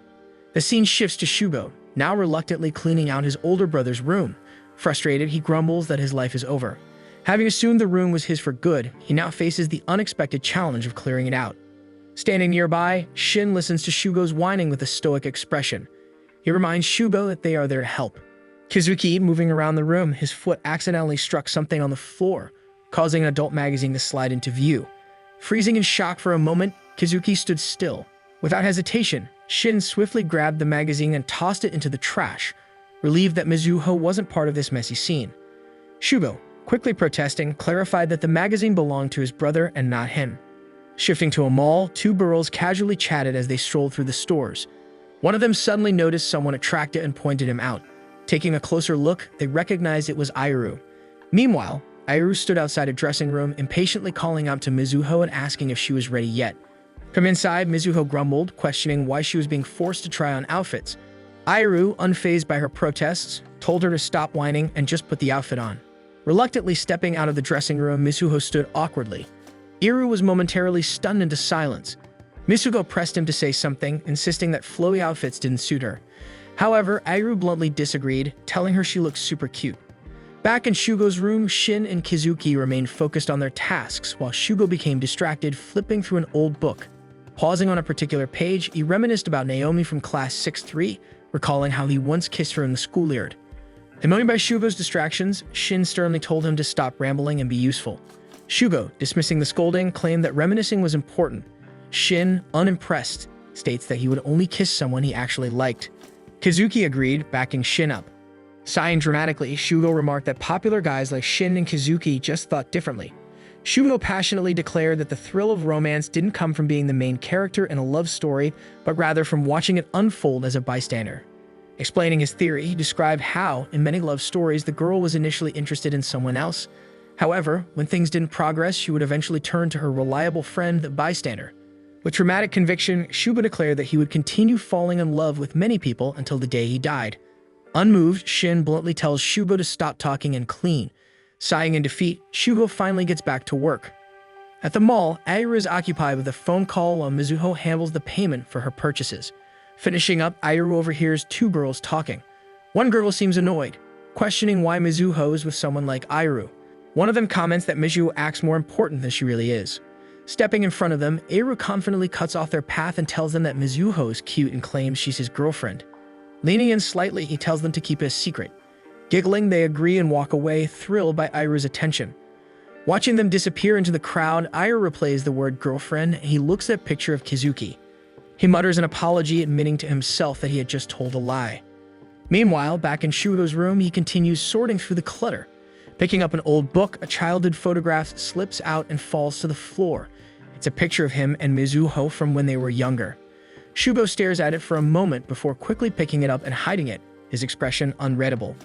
The scene shifts to Shugo, now reluctantly cleaning out his older brother's room. Frustrated, he grumbles that his life is over. Having assumed the room was his for good, he now faces the unexpected challenge of clearing it out. Standing nearby, Shin listens to Shugo's whining with a stoic expression. He reminds Shugo that they are there to help. Kizuki, moving around the room, his foot accidentally struck something on the floor, causing an adult magazine to slide into view. Freezing in shock for a moment, Kizuki stood still. Without hesitation, Shin swiftly grabbed the magazine and tossed it into the trash, relieved that Mizuho wasn't part of this messy scene. Shugo, quickly protesting, clarified that the magazine belonged to his brother and not him. Shifting to a mall, two girls casually chatted as they strolled through the stores. One of them suddenly noticed someone attractive and pointed him out. Taking a closer look, they recognized it was Iru. Meanwhile, Iru stood outside a dressing room, impatiently calling out to Mizuho and asking if she was ready yet. From inside, Mizuho grumbled, questioning why she was being forced to try on outfits. Iru, unfazed by her protests, told her to stop whining and just put the outfit on. Reluctantly stepping out of the dressing room, Mizuho stood awkwardly. Iru was momentarily stunned into silence. Mizuho pressed him to say something, insisting that flowy outfits didn't suit her. However, Iru bluntly disagreed, telling her she looked super cute. Back in Shugo's room, Shin and Kizuki remained focused on their tasks while Shugo became distracted, flipping through an old book. Pausing on a particular page, he reminisced about Naomi from class 6-3, recalling how he once kissed her in the schoolyard. Annoyed by Shugo's distractions, Shin sternly told him to stop rambling and be useful. Shugo, dismissing the scolding, claimed that reminiscing was important. Shin, unimpressed, states that he would only kiss someone he actually liked. Kizuki agreed, backing Shin up. Sighing dramatically, Shugo remarked that popular guys like Shin and Kizuki just thought differently. Shugo passionately declared that the thrill of romance didn't come from being the main character in a love story, but rather from watching it unfold as a bystander. Explaining his theory, he described how, in many love stories, the girl was initially interested in someone else. However, when things didn't progress, she would eventually turn to her reliable friend, the bystander. With dramatic conviction, Shubo declared that he would continue falling in love with many people until the day he died. Unmoved, Shin bluntly tells Shubo to stop talking and clean. Sighing in defeat, Shubo finally gets back to work. At the mall, Aira is occupied with a phone call while Mizuho handles the payment for her purchases. Finishing up, Aira overhears two girls talking. One girl seems annoyed, questioning why Mizuho is with someone like Aira. One of them comments that Mizuho acts more important than she really is. Stepping in front of them, Aira confidently cuts off their path and tells them that Mizuho is cute and claims she's his girlfriend. Leaning in slightly, he tells them to keep it a secret. Giggling, they agree and walk away, thrilled by Aira's attention. Watching them disappear into the crowd, Aira replays the word girlfriend and he looks at a picture of Kizuki. He mutters an apology, admitting to himself that he had just told a lie. Meanwhile, back in Shugo's room, he continues sorting through the clutter. Picking up an old book, a childhood photograph slips out and falls to the floor. It's a picture of him and Mizuho from when they were younger. Shugo stares at it for a moment before quickly picking it up and hiding it, his expression unreadable.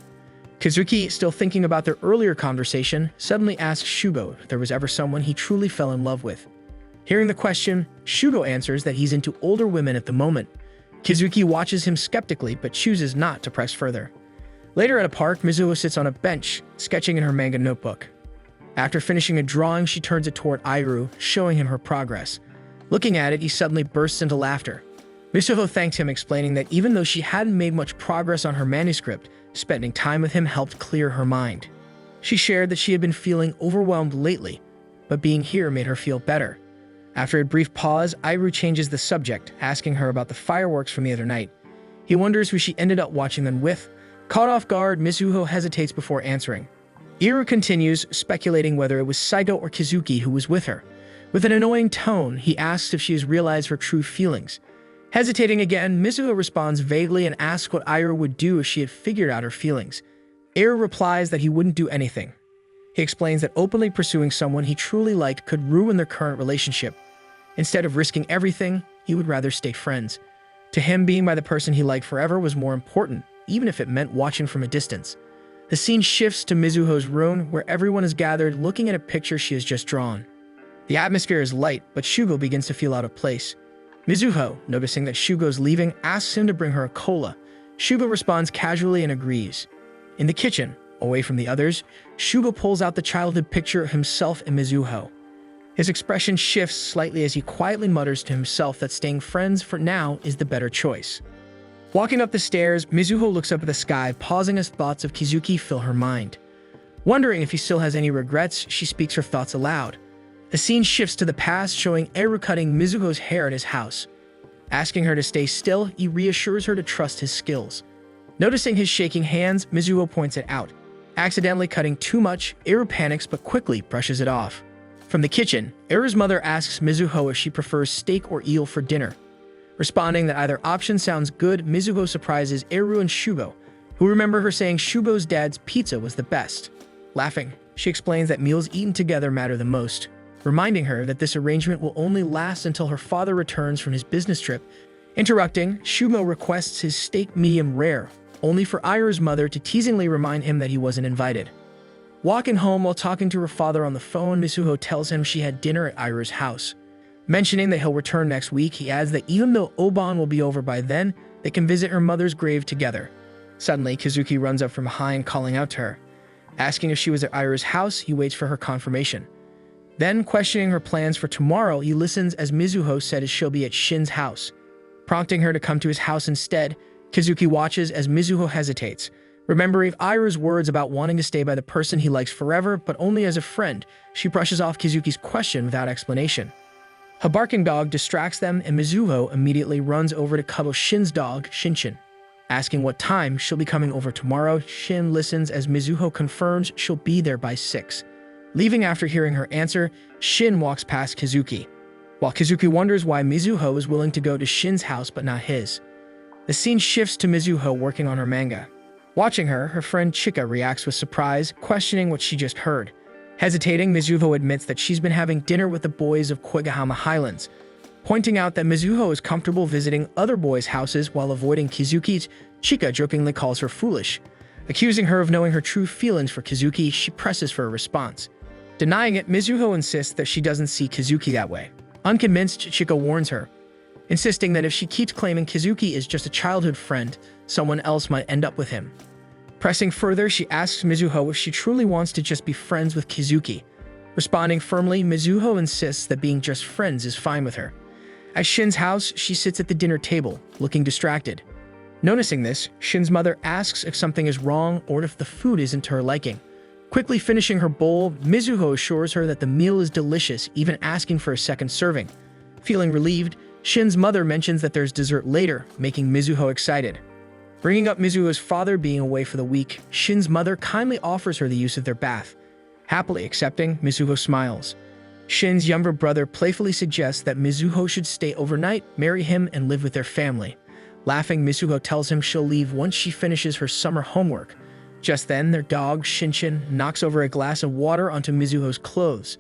Kizuki, still thinking about their earlier conversation, suddenly asks Shugo if there was ever someone he truly fell in love with. Hearing the question, Shugo answers that he's into older women at the moment. Kizuki watches him skeptically but chooses not to press further. Later at a park, Mizuho sits on a bench, sketching in her manga notebook. After finishing a drawing, she turns it toward Aira, showing him her progress. Looking at it, he suddenly bursts into laughter. Mizuho thanks him, explaining that even though she hadn't made much progress on her manuscript, spending time with him helped clear her mind. She shared that she had been feeling overwhelmed lately, but being here made her feel better. After a brief pause, Aira changes the subject, asking her about the fireworks from the other night. He wonders who she ended up watching them with. Caught off guard, Mizuho hesitates before answering. Aira continues, speculating whether it was Saito or Kizuki who was with her. With an annoying tone, he asks if she has realized her true feelings. Hesitating again, Mizuho responds vaguely and asks what Aira would do if she had figured out her feelings. Aira replies that he wouldn't do anything. He explains that openly pursuing someone he truly liked could ruin their current relationship. Instead of risking everything, he would rather stay friends. To him, being by the person he liked forever was more important, even if it meant watching from a distance. The scene shifts to Mizuho's room, where everyone is gathered looking at a picture she has just drawn. The atmosphere is light, but Shugo begins to feel out of place. Mizuho, noticing that Shugo's leaving, asks him to bring her a cola. Shugo responds casually and agrees. In the kitchen, away from the others, Shugo pulls out the childhood picture of himself and Mizuho. His expression shifts slightly as he quietly mutters to himself that staying friends for now is the better choice. Walking up the stairs, Mizuho looks up at the sky, pausing as thoughts of Kizuki fill her mind. Wondering if he still has any regrets, she speaks her thoughts aloud. The scene shifts to the past, showing Aira cutting Mizuho's hair at his house. Asking her to stay still, he reassures her to trust his skills. Noticing his shaking hands, Mizuho points it out. Accidentally cutting too much, Aira panics but quickly brushes it off. From the kitchen, Aira's mother asks Mizuho if she prefers steak or eel for dinner. Responding that either option sounds good, Mizuho surprises Aira and Shugo, who remember her saying Shugo's dad's pizza was the best. Laughing, she explains that meals eaten together matter the most, reminding her that this arrangement will only last until her father returns from his business trip. Interrupting, Shugo requests his steak medium rare, only for Aira's mother to teasingly remind him that he wasn't invited. Walking home while talking to her father on the phone, Mizuho tells him she had dinner at Aira's house. Mentioning that he'll return next week, he adds that even though Oban will be over by then, they can visit her mother's grave together. Suddenly, Kizuki runs up from behind, calling out to her. Asking if she was at Aira's house, he waits for her confirmation. Then, questioning her plans for tomorrow, he listens as Mizuho said she'll be at Shin's house. Prompting her to come to his house instead, Kizuki watches as Mizuho hesitates. Remembering Aira's words about wanting to stay by the person he likes forever, but only as a friend, she brushes off Kizuki's question without explanation. A barking dog distracts them, and Mizuho immediately runs over to cuddle Shin's dog, Shinchin. Asking what time she'll be coming over tomorrow, Shin listens as Mizuho confirms she'll be there by 6. Leaving after hearing her answer, Shin walks past Kizuki, while Kizuki wonders why Mizuho is willing to go to Shin's house but not his. The scene shifts to Mizuho working on her manga. Watching her friend Chika reacts with surprise, questioning what she just heard. Hesitating, Mizuho admits that she's been having dinner with the boys of Koigahama Highlands. Pointing out that Mizuho is comfortable visiting other boys' houses while avoiding Kizuki's, Chika jokingly calls her foolish. Accusing her of knowing her true feelings for Kizuki, she presses for a response. Denying it, Mizuho insists that she doesn't see Kizuki that way. Unconvinced, Chichiko warns her, insisting that if she keeps claiming Kazuki is just a childhood friend, someone else might end up with him. Pressing further, she asks Mizuho if she truly wants to just be friends with Kazuki. Responding firmly, Mizuho insists that being just friends is fine with her. At Shin's house, she sits at the dinner table, looking distracted. Noticing this, Shin's mother asks if something is wrong or if the food isn't to her liking. Quickly finishing her bowl, Mizuho assures her that the meal is delicious, even asking for a second serving. Feeling relieved, Shin's mother mentions that there's dessert later, making Mizuho excited. Bringing up Mizuho's father being away for the week, Shin's mother kindly offers her the use of their bath. Happily accepting, Mizuho smiles. Shin's younger brother playfully suggests that Mizuho should stay overnight, marry him, and live with their family. Laughing, Mizuho tells him she'll leave once she finishes her summer homework. Just then, their dog, Shinshin, knocks over a glass of water onto Mizuho's clothes.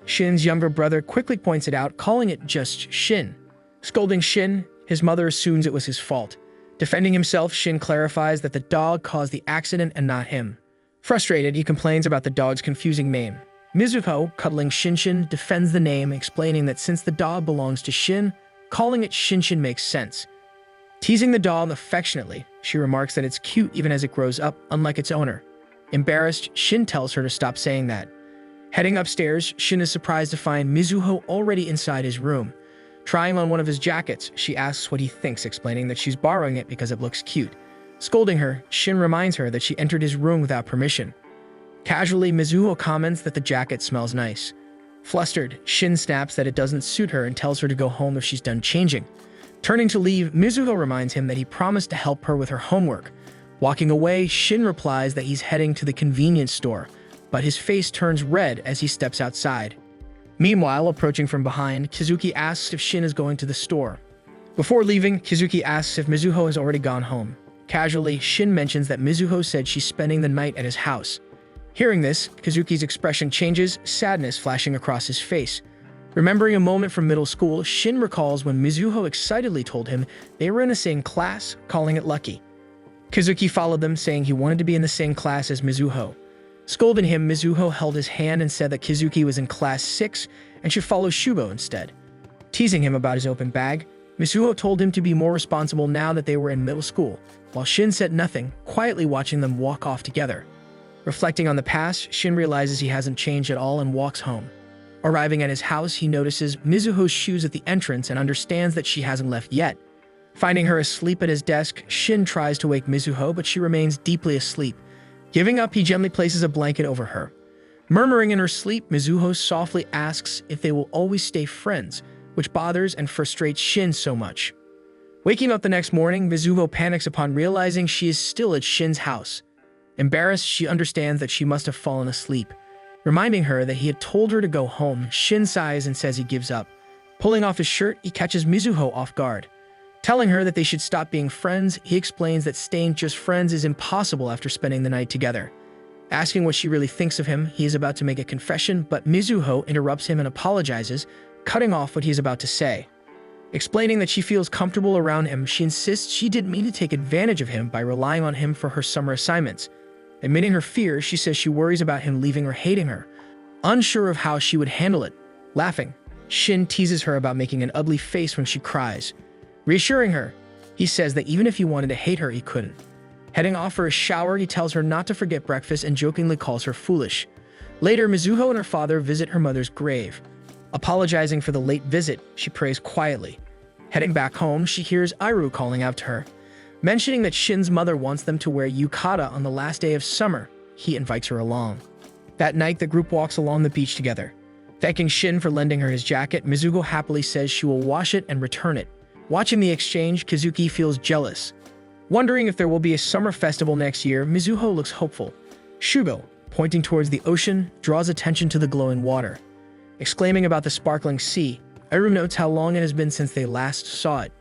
Shin's younger brother quickly points it out, calling it just Shin. Scolding Shin, his mother assumes it was his fault. Defending himself, Shin clarifies that the dog caused the accident and not him. Frustrated, he complains about the dog's confusing name. Mizuho, cuddling Shinshin, defends the name, explaining that since the dog belongs to Shin, calling it Shinshin makes sense. Teasing the dog affectionately, she remarks that it's cute even as it grows up, unlike its owner. Embarrassed, Shin tells her to stop saying that. Heading upstairs, Shin is surprised to find Mizuho already inside his room. Trying on one of his jackets, she asks what he thinks, explaining that she's borrowing it because it looks cute. Scolding her, Shin reminds her that she entered his room without permission. Casually, Mizuho comments that the jacket smells nice. Flustered, Shin snaps that it doesn't suit her and tells her to go home if she's done changing. Turning to leave, Mizuho reminds him that he promised to help her with her homework. Walking away, Shin replies that he's heading to the convenience store, but his face turns red as he steps outside. Meanwhile, approaching from behind, Kazuki asks if Shin is going to the store. Before leaving, Kazuki asks if Mizuho has already gone home. Casually, Shin mentions that Mizuho said she's spending the night at his house. Hearing this, Kazuki's expression changes, sadness flashing across his face. Remembering a moment from middle school, Shin recalls when Mizuho excitedly told him they were in the same class, calling it lucky. Kazuki followed them, saying he wanted to be in the same class as Mizuho. Scolding him, Mizuho held his hand and said that Kazuki was in class 6 and should follow Shubo instead. Teasing him about his open bag, Mizuho told him to be more responsible now that they were in middle school, while Shin said nothing, quietly watching them walk off together. Reflecting on the past, Shin realizes he hasn't changed at all and walks home. Arriving at his house, he notices Mizuho's shoes at the entrance and understands that she hasn't left yet. Finding her asleep at his desk, Shin tries to wake Mizuho, but she remains deeply asleep. Giving up, he gently places a blanket over her. Murmuring in her sleep, Mizuho softly asks if they will always stay friends, which bothers and frustrates Shin so much. Waking up the next morning, Mizuho panics upon realizing she is still at Shin's house. Embarrassed, she understands that she must have fallen asleep. Reminding her that he had told her to go home, Shin sighs and says he gives up. Pulling off his shirt, he catches Mizuho off guard. Telling her that they should stop being friends, he explains that staying just friends is impossible after spending the night together. Asking what she really thinks of him, he is about to make a confession, but Mizuho interrupts him and apologizes, cutting off what he is about to say. Explaining that she feels comfortable around him, she insists she didn't mean to take advantage of him by relying on him for her summer assignments. Admitting her fears, she says she worries about him leaving or hating her. Unsure of how she would handle it. Laughing, Shin teases her about making an ugly face when she cries. Reassuring her, he says that even if he wanted to hate her, he couldn't. Heading off for a shower, he tells her not to forget breakfast and jokingly calls her foolish. Later, Mizuho and her father visit her mother's grave. Apologizing for the late visit, she prays quietly. Heading back home, she hears Iru calling out to her. Mentioning that Shin's mother wants them to wear yukata on the last day of summer, he invites her along. That night, the group walks along the beach together. Thanking Shin for lending her his jacket, Mizuho happily says she will wash it and return it. Watching the exchange, Kazuki feels jealous. Wondering if there will be a summer festival next year, Mizuho looks hopeful. Shugo, pointing towards the ocean, draws attention to the glowing water. Exclaiming about the sparkling sea, Iru notes how long it has been since they last saw it.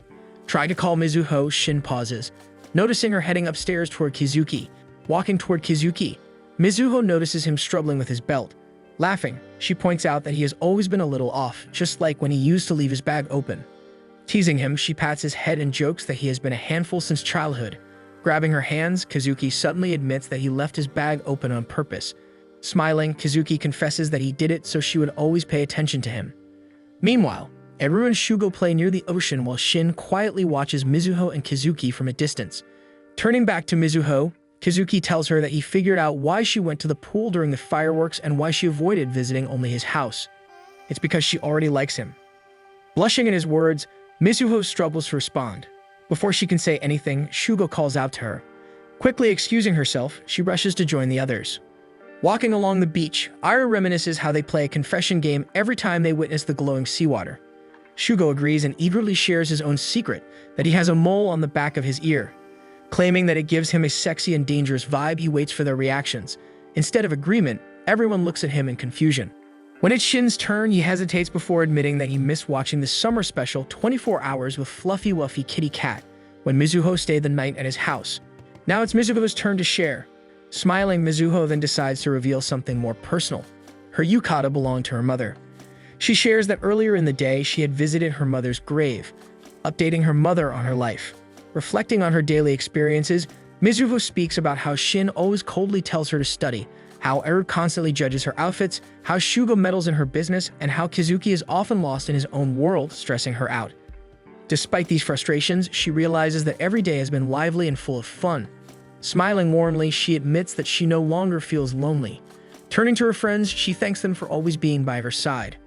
Trying to call Mizuho, Shin pauses, noticing her heading upstairs toward Kazuki. Walking toward Kazuki, Mizuho notices him struggling with his belt. Laughing, she points out that he has always been a little off, just like when he used to leave his bag open. Teasing him, she pats his head and jokes that he has been a handful since childhood. Grabbing her hands, Kazuki suddenly admits that he left his bag open on purpose. Smiling, Kazuki confesses that he did it so she would always pay attention to him. Meanwhile, Eru and Shugo play near the ocean while Shin quietly watches Mizuho and Kazuki from a distance. Turning back to Mizuho, Kazuki tells her that he figured out why she went to the pool during the fireworks and why she avoided visiting only his house. It's because she already likes him. Blushing at his words, Mizuho struggles to respond. Before she can say anything, Shugo calls out to her. Quickly excusing herself, she rushes to join the others. Walking along the beach, Ira reminisces how they play a confession game every time they witness the glowing seawater. Shugo agrees and eagerly shares his own secret, that he has a mole on the back of his ear. Claiming that it gives him a sexy and dangerous vibe, he waits for their reactions. Instead of agreement, everyone looks at him in confusion. When it's Shin's turn, he hesitates before admitting that he missed watching the summer special 24 Hours with Fluffy Wuffy Kitty Cat when Mizuho stayed the night at his house. Now it's Mizuho's turn to share. Smiling, Mizuho then decides to reveal something more personal. Her yukata belonged to her mother. She shares that earlier in the day she had visited her mother's grave, updating her mother on her life. Reflecting on her daily experiences, Mizuho speaks about how Shin always coldly tells her to study, how Eru constantly judges her outfits, how Shugo meddles in her business, and how Kazuki is often lost in his own world, stressing her out. Despite these frustrations, she realizes that every day has been lively and full of fun. Smiling warmly, she admits that she no longer feels lonely. Turning to her friends, she thanks them for always being by her side.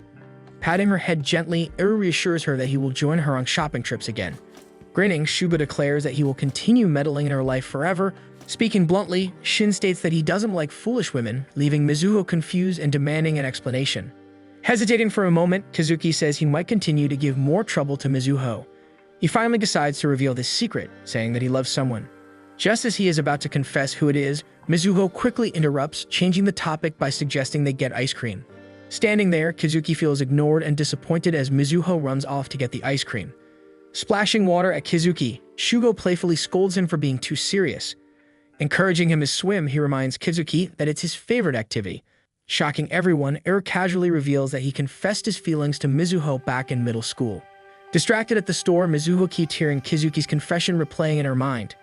Patting her head gently, Eru reassures her that he will join her on shopping trips again. Grinning, Shugo declares that he will continue meddling in her life forever. Speaking bluntly, Shin states that he doesn't like foolish women, leaving Mizuho confused and demanding an explanation. Hesitating for a moment, Kazuki says he might continue to give more trouble to Mizuho. He finally decides to reveal this secret, saying that he loves someone. Just as he is about to confess who it is, Mizuho quickly interrupts, changing the topic by suggesting they get ice cream. Standing there, Kazuki feels ignored and disappointed as Mizuho runs off to get the ice cream. Splashing water at Kazuki, Shugo playfully scolds him for being too serious. Encouraging him to swim, he reminds Kazuki that it's his favorite activity. Shocking everyone, Eru casually reveals that he confessed his feelings to Mizuho back in middle school. Distracted at the store, Mizuho keeps hearing Kazuki's confession replaying in her mind.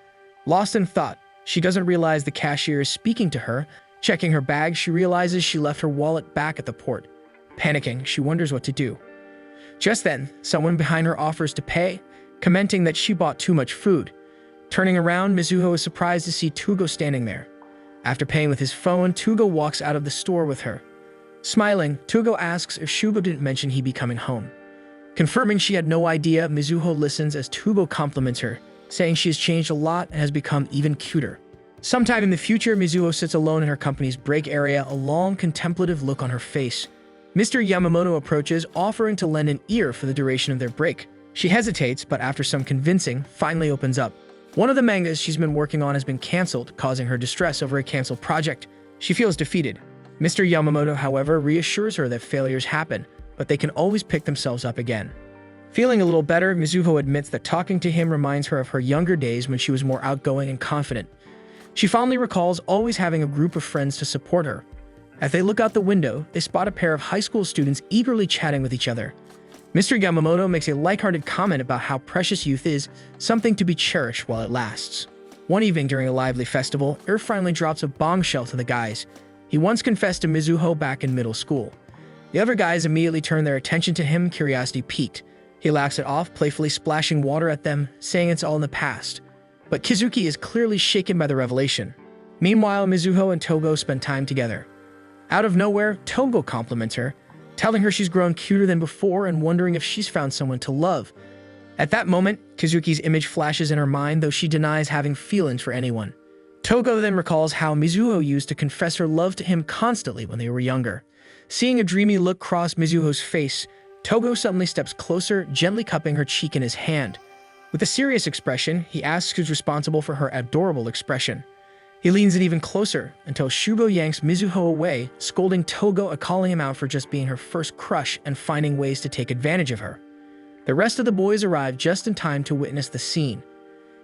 Lost in thought, she doesn't realize the cashier is speaking to her. Checking her bag, she realizes she left her wallet back at the port. Panicking, she wonders what to do. Just then, someone behind her offers to pay, commenting that she bought too much food. Turning around, Mizuho is surprised to see Tugo standing there. After paying with his phone, Tugo walks out of the store with her. Smiling, Tugo asks if Shugo didn't mention he'd be coming home. Confirming she had no idea, Mizuho listens as Tugo compliments her, saying she has changed a lot and has become even cuter. Sometime in the future, Mizuho sits alone in her company's break area, a long, contemplative look on her face. Mr. Yamamoto approaches, offering to lend an ear for the duration of their break. She hesitates, but after some convincing, finally opens up. One of the mangas she's been working on has been cancelled, causing her distress over a cancelled project. She feels defeated. Mr. Yamamoto, however, reassures her that failures happen, but they can always pick themselves up again. Feeling a little better, Mizuho admits that talking to him reminds her of her younger days when she was more outgoing and confident. She fondly recalls always having a group of friends to support her. As they look out the window, they spot a pair of high school students eagerly chatting with each other. Mr. Yamamoto makes a lighthearted comment about how precious youth is, something to be cherished while it lasts. One evening during a lively festival, finally drops a bombshell to the guys. He once confessed to Mizuho back in middle school. The other guys immediately turn their attention to him, curiosity piqued. He laughs it off, playfully splashing water at them, saying it's all in the past. But Kazuki is clearly shaken by the revelation. Meanwhile, Mizuho and Togo spend time together. Out of nowhere, Togo compliments her, telling her she's grown cuter than before and wondering if she's found someone to love. At that moment, Kazuki's image flashes in her mind, though she denies having feelings for anyone. Togo then recalls how Mizuho used to confess her love to him constantly when they were younger. Seeing a dreamy look cross Mizuho's face, Togo suddenly steps closer, gently cupping her cheek in his hand. With a serious expression, he asks who's responsible for her adorable expression. He leans in even closer until Shugo yanks Mizuho away, scolding Togo and calling him out for just being her first crush and finding ways to take advantage of her. The rest of the boys arrive just in time to witness the scene.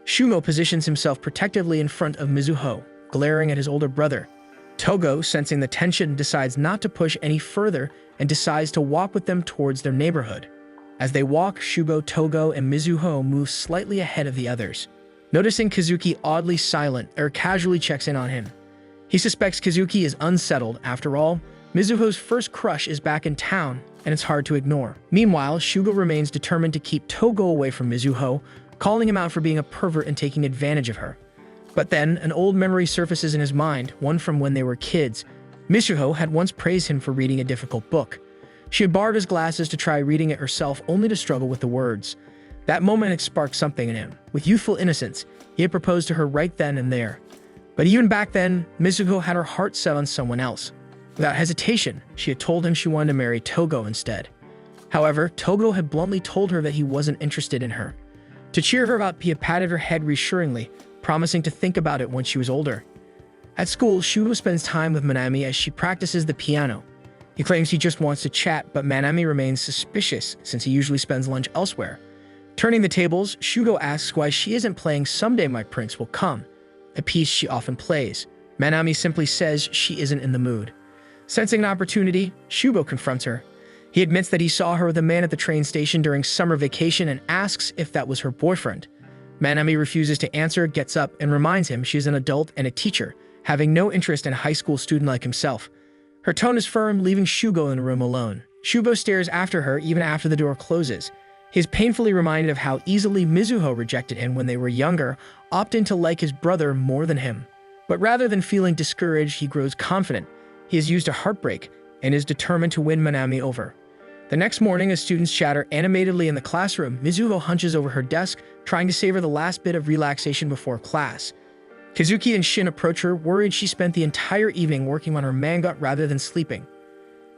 Shugo positions himself protectively in front of Mizuho, glaring at his older brother. Togo, sensing the tension, decides not to push any further and decides to walk with them towards their neighborhood. As they walk, Shugo, Togo, and Mizuho move slightly ahead of the others. Noticing Kazuki oddly silent, casually checks in on him. He suspects Kazuki is unsettled. After all, Mizuho's first crush is back in town, and it's hard to ignore. Meanwhile, Shugo remains determined to keep Togo away from Mizuho, calling him out for being a pervert and taking advantage of her. But then, an old memory surfaces in his mind, one from when they were kids. Mizuho had once praised him for reading a difficult book. She had borrowed his glasses to try reading it herself, only to struggle with the words. That moment had sparked something in him. With youthful innocence, he had proposed to her right then and there. But even back then, Mizuho had her heart set on someone else. Without hesitation, she had told him she wanted to marry Togo instead. However, Togo had bluntly told her that he wasn't interested in her. To cheer her up, he had patted her head reassuringly, promising to think about it when she was older. At school, Shugo spends time with Manami as she practices the piano. He claims he just wants to chat, but Manami remains suspicious since he usually spends lunch elsewhere. Turning the tables, Shugo asks why she isn't playing Someday My Prince Will Come, a piece she often plays. Manami simply says she isn't in the mood. Sensing an opportunity, Shugo confronts her. He admits that he saw her with a man at the train station during summer vacation and asks if that was her boyfriend. Manami refuses to answer, gets up, and reminds him she is an adult and a teacher, having no interest in a high school student like himself. Her tone is firm, leaving Shugo in the room alone. Shugo stares after her even after the door closes. He is painfully reminded of how easily Mizuho rejected him when they were younger, opting to like his brother more than him. But rather than feeling discouraged, he grows confident. He has used a heartbreak and is determined to win Manami over. The next morning, as students chatter animatedly in the classroom, Mizuho hunches over her desk, trying to savor the last bit of relaxation before class. Kazuki and Shin approach her, worried she spent the entire evening working on her manga rather than sleeping.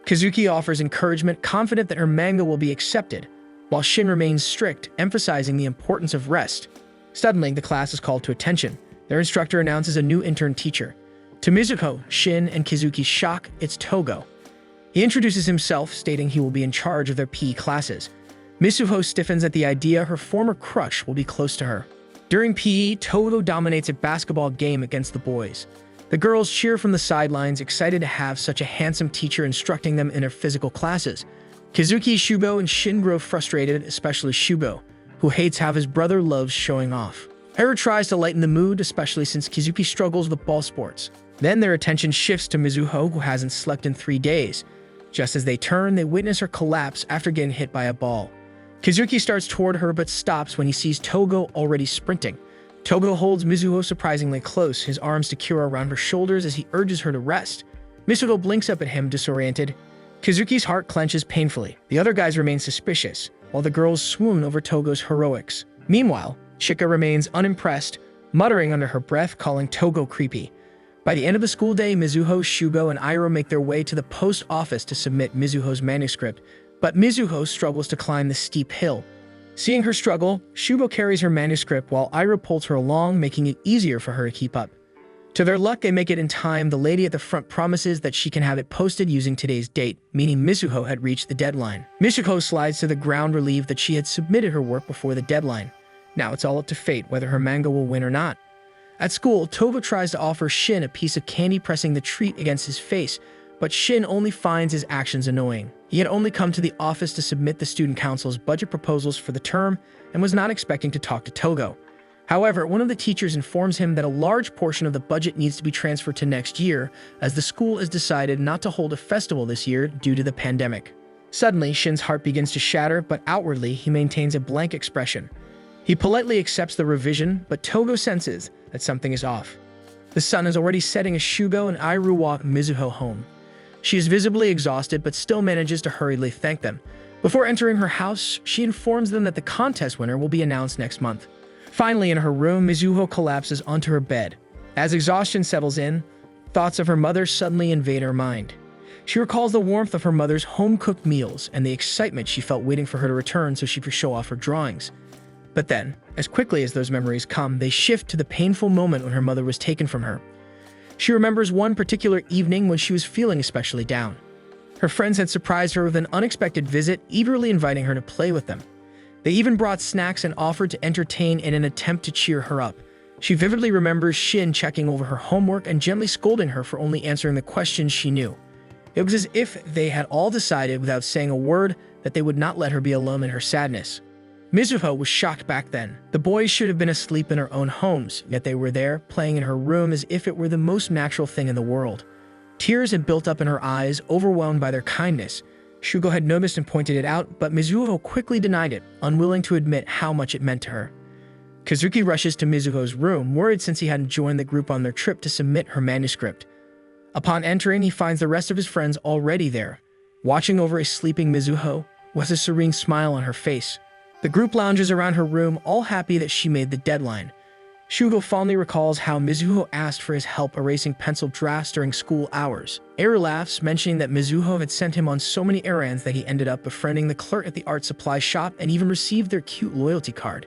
Kazuki offers encouragement, confident that her manga will be accepted, while Shin remains strict, emphasizing the importance of rest. Suddenly, the class is called to attention. Their instructor announces a new intern teacher. To Mizuho, Shin, and Kazuki's shock, it's Togo. He introduces himself, stating he will be in charge of their PE classes. Mizuho stiffens at the idea her former crush will be close to her. During PE, Togo dominates a basketball game against the boys. The girls cheer from the sidelines, excited to have such a handsome teacher instructing them in their physical classes. Kazuki, Shugo, and Shin grow frustrated, especially Shugo, who hates how his brother loves showing off. Ero tries to lighten the mood, especially since Kazuki struggles with ball sports. Then their attention shifts to Mizuho, who hasn't slept in 3 days. Just as they turn, they witness her collapse after getting hit by a ball. Kazuki starts toward her but stops when he sees Togo already sprinting. Togo holds Mizuho surprisingly close, his arms secure around her shoulders as he urges her to rest. Mizuho blinks up at him, disoriented. Kazuki's heart clenches painfully. The other guys remain suspicious, while the girls swoon over Togo's heroics. Meanwhile, Chika remains unimpressed, muttering under her breath, calling Togo creepy. By the end of the school day, Mizuho, Shugo, and Iroh make their way to the post office to submit Mizuho's manuscript, but Mizuho struggles to climb the steep hill. Seeing her struggle, Shugo carries her manuscript while Iroh pulls her along, making it easier for her to keep up. To their luck, they make it in time. The lady at the front promises that she can have it posted using today's date, meaning Mizuho had reached the deadline. Mizuho slides to the ground, relieved that she had submitted her work before the deadline. Now it's all up to fate whether her manga will win or not. At school, Togo tries to offer Shin a piece of candy, pressing the treat against his face, but Shin only finds his actions annoying. He had only come to the office to submit the student council's budget proposals for the term and was not expecting to talk to Togo. However, one of the teachers informs him that a large portion of the budget needs to be transferred to next year, as the school has decided not to hold a festival this year due to the pandemic. Suddenly, Shin's heart begins to shatter, but outwardly, he maintains a blank expression. He politely accepts the revision, but Togo senses that something is off. The sun is already setting as Shugo and Iroh walk Mizuho home. She is visibly exhausted, but still manages to hurriedly thank them. Before entering her house, she informs them that the contest winner will be announced next month. Finally, in her room, Mizuho collapses onto her bed. As exhaustion settles in, thoughts of her mother suddenly invade her mind. She recalls the warmth of her mother's home-cooked meals and the excitement she felt waiting for her to return so she could show off her drawings. But then, as quickly as those memories come, they shift to the painful moment when her mother was taken from her. She remembers one particular evening when she was feeling especially down. Her friends had surprised her with an unexpected visit, eagerly inviting her to play with them. They even brought snacks and offered to entertain in an attempt to cheer her up. She vividly remembers Shin checking over her homework and gently scolding her for only answering the questions she knew. It was as if they had all decided without saying a word that they would not let her be alone in her sadness. Mizuho was shocked back then. The boys should have been asleep in their own homes, yet they were there, playing in her room as if it were the most natural thing in the world. Tears had built up in her eyes, overwhelmed by their kindness. Shugo had noticed and pointed it out, but Mizuho quickly denied it, unwilling to admit how much it meant to her. Kazuki rushes to Mizuho's room, worried since he hadn't joined the group on their trip to submit her manuscript. Upon entering, he finds the rest of his friends already there. Watching over a sleeping Mizuho, with a serene smile on her face. The group lounges around her room, all happy that she made the deadline. Shugo fondly recalls how Mizuho asked for his help erasing pencil drafts during school hours. Eru laughs, mentioning that Mizuho had sent him on so many errands that he ended up befriending the clerk at the art supply shop and even received their cute loyalty card.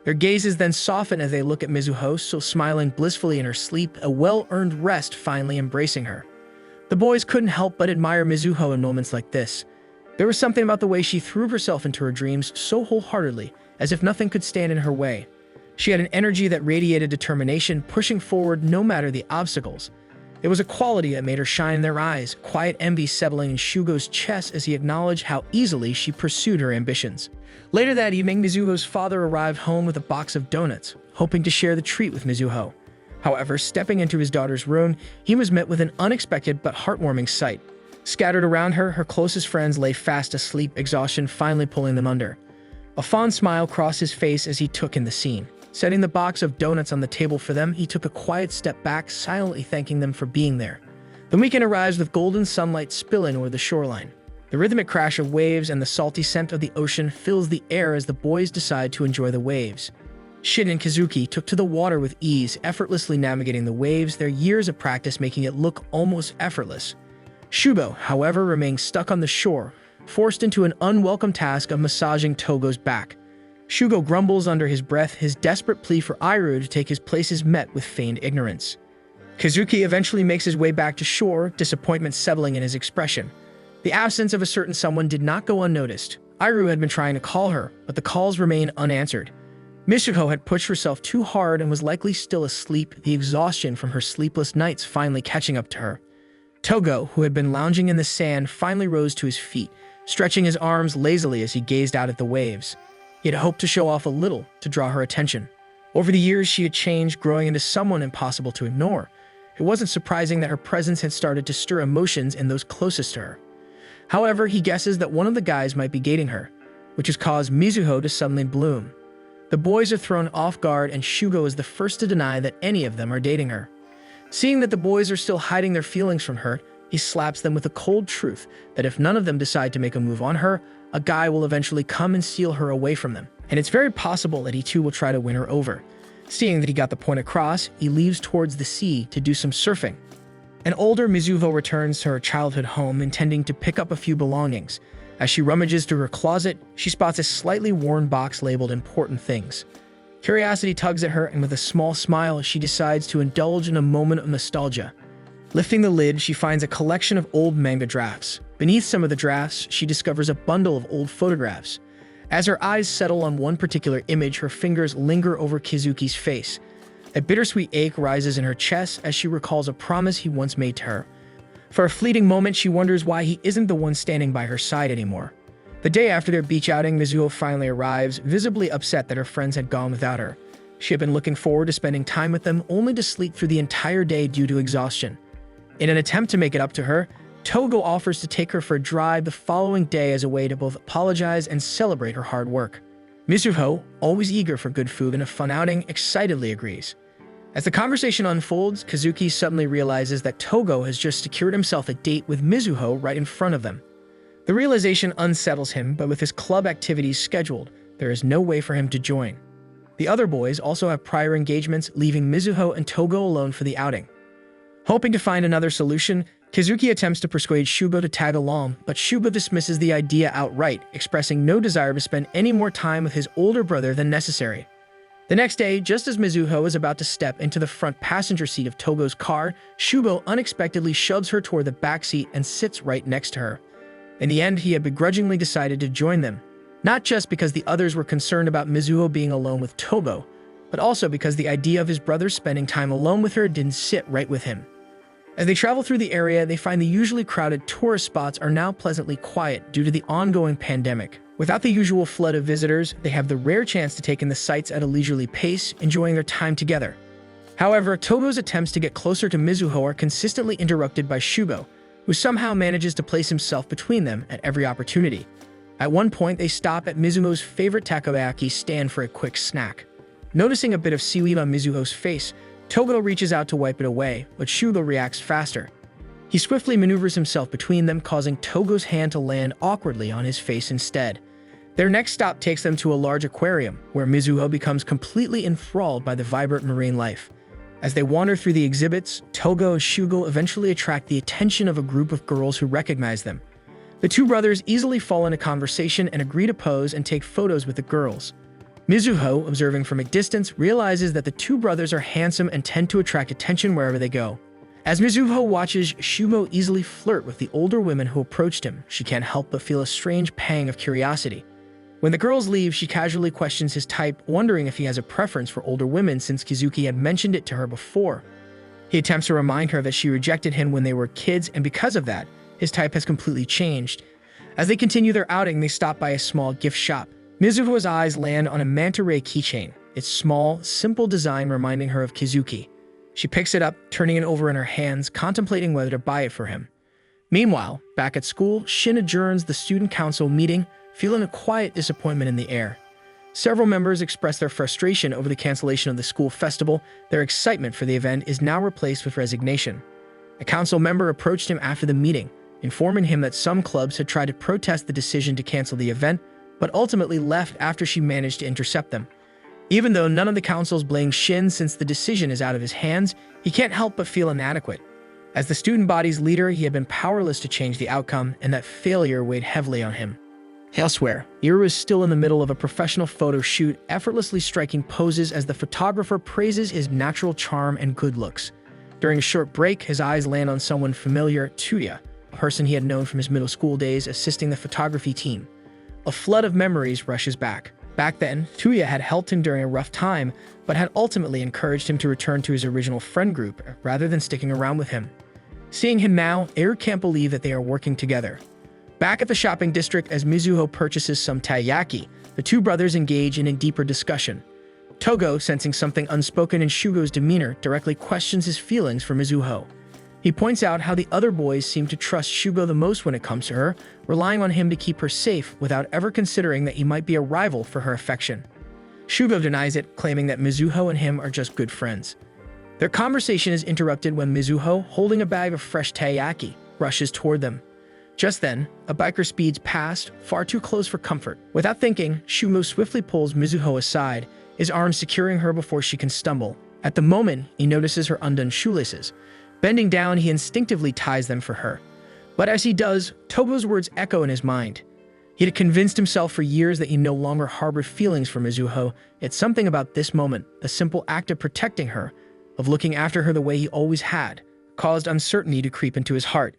Their gazes then soften as they look at Mizuho, still smiling blissfully in her sleep, a well-earned rest finally embracing her. The boys couldn't help but admire Mizuho in moments like this. There was something about the way she threw herself into her dreams so wholeheartedly, as if nothing could stand in her way. She had an energy that radiated determination, pushing forward no matter the obstacles. It was a quality that made her shine in their eyes, quiet envy settling in Shugo's chest as he acknowledged how easily she pursued her ambitions. Later that evening, Mizuho's father arrived home with a box of donuts, hoping to share the treat with Mizuho. However, stepping into his daughter's room, he was met with an unexpected but heartwarming sight. Scattered around her, her closest friends lay fast asleep, exhaustion finally pulling them under. A fond smile crossed his face as he took in the scene. Setting the box of donuts on the table for them, he took a quiet step back, silently thanking them for being there. The weekend arrives with golden sunlight spilling over the shoreline. The rhythmic crash of waves and the salty scent of the ocean fills the air as the boys decide to enjoy the waves. Shin and Kazuki took to the water with ease, effortlessly navigating the waves, their years of practice making it look almost effortless. Shugo, however, remained stuck on the shore, forced into an unwelcome task of massaging Togo's back. Shugo grumbles under his breath, his desperate plea for Iru to take his place is met with feigned ignorance. Kazuki eventually makes his way back to shore, disappointment settling in his expression. The absence of a certain someone did not go unnoticed. Iru had been trying to call her, but the calls remained unanswered. Mizuho had pushed herself too hard and was likely still asleep, the exhaustion from her sleepless nights finally catching up to her. Togo, who had been lounging in the sand, finally rose to his feet, stretching his arms lazily as he gazed out at the waves. He had hoped to show off a little to draw her attention. Over the years, she had changed, growing into someone impossible to ignore. It wasn't surprising that her presence had started to stir emotions in those closest to her. However, he guesses that one of the guys might be dating her, which has caused Mizuho to suddenly bloom. The boys are thrown off guard, and Shugo is the first to deny that any of them are dating her. Seeing that the boys are still hiding their feelings from her, he slaps them with the cold truth that if none of them decide to make a move on her, a guy will eventually come and steal her away from them, and it's very possible that he too will try to win her over. Seeing that he got the point across, he leaves towards the sea to do some surfing. An older Mizuho returns to her childhood home, intending to pick up a few belongings. As she rummages through her closet, she spots a slightly worn box labeled "Important Things." Curiosity tugs at her, and with a small smile, she decides to indulge in a moment of nostalgia. Lifting the lid, she finds a collection of old manga drafts. Beneath some of the drafts, she discovers a bundle of old photographs. As her eyes settle on one particular image, her fingers linger over Kazuki's face. A bittersweet ache rises in her chest as she recalls a promise he once made to her. For a fleeting moment, she wonders why he isn't the one standing by her side anymore. The day after their beach outing, Mizuho finally arrives, visibly upset that her friends had gone without her. She had been looking forward to spending time with them, only to sleep through the entire day due to exhaustion. In an attempt to make it up to her, Togo offers to take her for a drive the following day as a way to both apologize and celebrate her hard work. Mizuho, always eager for good food and a fun outing, excitedly agrees. As the conversation unfolds, Kazuki suddenly realizes that Togo has just secured himself a date with Mizuho right in front of them. The realization unsettles him, but with his club activities scheduled, there is no way for him to join. The other boys also have prior engagements, leaving Mizuho and Togo alone for the outing. Hoping to find another solution, Kazuki attempts to persuade Shugo to tag along, but Shugo dismisses the idea outright, expressing no desire to spend any more time with his older brother than necessary. The next day, just as Mizuho is about to step into the front passenger seat of Togo's car, Shugo unexpectedly shoves her toward the back seat and sits right next to her. In the end, he had begrudgingly decided to join them, not just because the others were concerned about Mizuho being alone with Togo, but also because the idea of his brother spending time alone with her didn't sit right with him. As they travel through the area, they find the usually crowded tourist spots are now pleasantly quiet due to the ongoing pandemic. Without the usual flood of visitors, they have the rare chance to take in the sights at a leisurely pace, enjoying their time together. However, Togo's attempts to get closer to Mizuho are consistently interrupted by Shugo, who somehow manages to place himself between them at every opportunity. At one point, they stop at Mizuho's favorite takoyaki stand for a quick snack. Noticing a bit of seaweed on Mizuho's face, Togo reaches out to wipe it away, but Shugo reacts faster. He swiftly maneuvers himself between them, causing Togo's hand to land awkwardly on his face instead. Their next stop takes them to a large aquarium, where Mizuho becomes completely enthralled by the vibrant marine life. As they wander through the exhibits, Togo and Shugo eventually attract the attention of a group of girls who recognize them. The two brothers easily fall into conversation and agree to pose and take photos with the girls. Mizuho, observing from a distance, realizes that the two brothers are handsome and tend to attract attention wherever they go. As Mizuho watches Shugo easily flirt with the older women who approached him, she can't help but feel a strange pang of curiosity. When the girls leave, she casually questions his type, wondering if he has a preference for older women since Kizuki had mentioned it to her before. He attempts to remind her that she rejected him when they were kids, and because of that, his type has completely changed. As they continue their outing, they stop by a small gift shop. Mizuho's eyes land on a manta ray keychain, its small, simple design reminding her of Kizuki. She picks it up, turning it over in her hands, contemplating whether to buy it for him. Meanwhile, back at school, Shin adjourns the student council meeting, feeling a quiet disappointment in the air. Several members express their frustration over the cancellation of the school festival. Their excitement for the event is now replaced with resignation. A council member approached him after the meeting, informing him that some clubs had tried to protest the decision to cancel the event, but ultimately left after she managed to intercept them. Even though none of the councils blame Shin since the decision is out of his hands, he can't help but feel inadequate. As the student body's leader, he had been powerless to change the outcome, and that failure weighed heavily on him. Elsewhere, Iru is still in the middle of a professional photo shoot, effortlessly striking poses as the photographer praises his natural charm and good looks. During a short break, his eyes land on someone familiar, Tuya, a person he had known from his middle school days assisting the photography team. A flood of memories rushes back. Back then, Tuya had helped him during a rough time, but had ultimately encouraged him to return to his original friend group rather than sticking around with him. Seeing him now, Iru can't believe that they are working together. Back at the shopping district, as Mizuho purchases some taiyaki, the two brothers engage in a deeper discussion. Togo, sensing something unspoken in Shugo's demeanor, directly questions his feelings for Mizuho. He points out how the other boys seem to trust Shugo the most when it comes to her, relying on him to keep her safe without ever considering that he might be a rival for her affection. Shugo denies it, claiming that Mizuho and him are just good friends. Their conversation is interrupted when Mizuho, holding a bag of fresh taiyaki, rushes toward them. Just then, a biker speeds past, far too close for comfort. Without thinking, Shugo swiftly pulls Mizuho aside, his arms securing her before she can stumble. At the moment, he notices her undone shoelaces. Bending down, he instinctively ties them for her. But as he does, Togo's words echo in his mind. He had convinced himself for years that he no longer harbored feelings for Mizuho, yet something about this moment, the simple act of protecting her, of looking after her the way he always had, caused uncertainty to creep into his heart.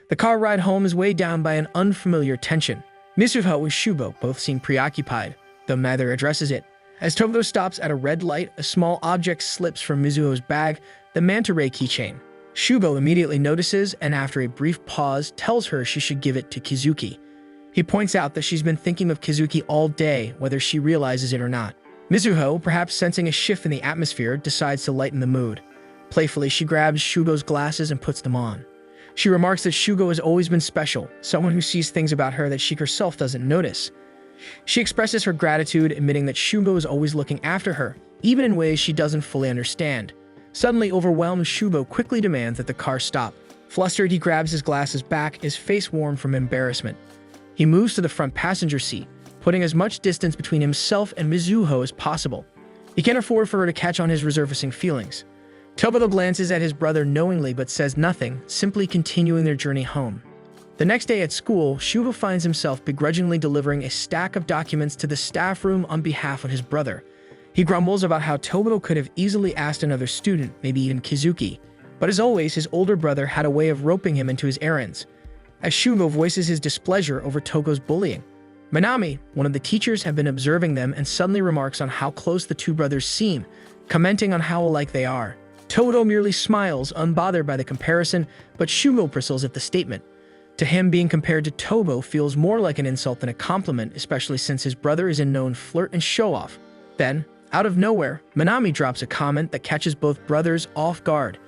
The car ride home is weighed down by an unfamiliar tension. Mizuho and Shugo both seem preoccupied, though neither addresses it. As Togo stops at a red light, a small object slips from Mizuho's bag, the manta ray keychain. Shugo immediately notices and after a brief pause tells her she should give it to Kizuki. He points out that she's been thinking of Kizuki all day, whether she realizes it or not. Mizuho, perhaps sensing a shift in the atmosphere, decides to lighten the mood. Playfully, she grabs Shugo's glasses and puts them on. She remarks that Shugo has always been special, someone who sees things about her that she herself doesn't notice. She expresses her gratitude, admitting that Shugo is always looking after her, even in ways she doesn't fully understand. Suddenly overwhelmed, Shugo quickly demands that the car stop. Flustered, he grabs his glasses back, his face warm from embarrassment. He moves to the front passenger seat, putting as much distance between himself and Mizuho as possible. He can't afford for her to catch on his resurfacing feelings. Tobito glances at his brother knowingly but says nothing, simply continuing their journey home. The next day at school, Shugo finds himself begrudgingly delivering a stack of documents to the staff room on behalf of his brother. He grumbles about how Tobito could have easily asked another student, maybe even Kizuki, but as always, his older brother had a way of roping him into his errands. As Shugo voices his displeasure over Togo's bullying, Minami, one of the teachers, had been observing them and suddenly remarks on how close the two brothers seem, commenting on how alike they are. Tobito merely smiles, unbothered by the comparison, but Shugo bristles at the statement. To him, being compared to Tobo feels more like an insult than a compliment, especially since his brother is a known flirt and show-off. Then, out of nowhere, Minami drops a comment that catches both brothers off guard.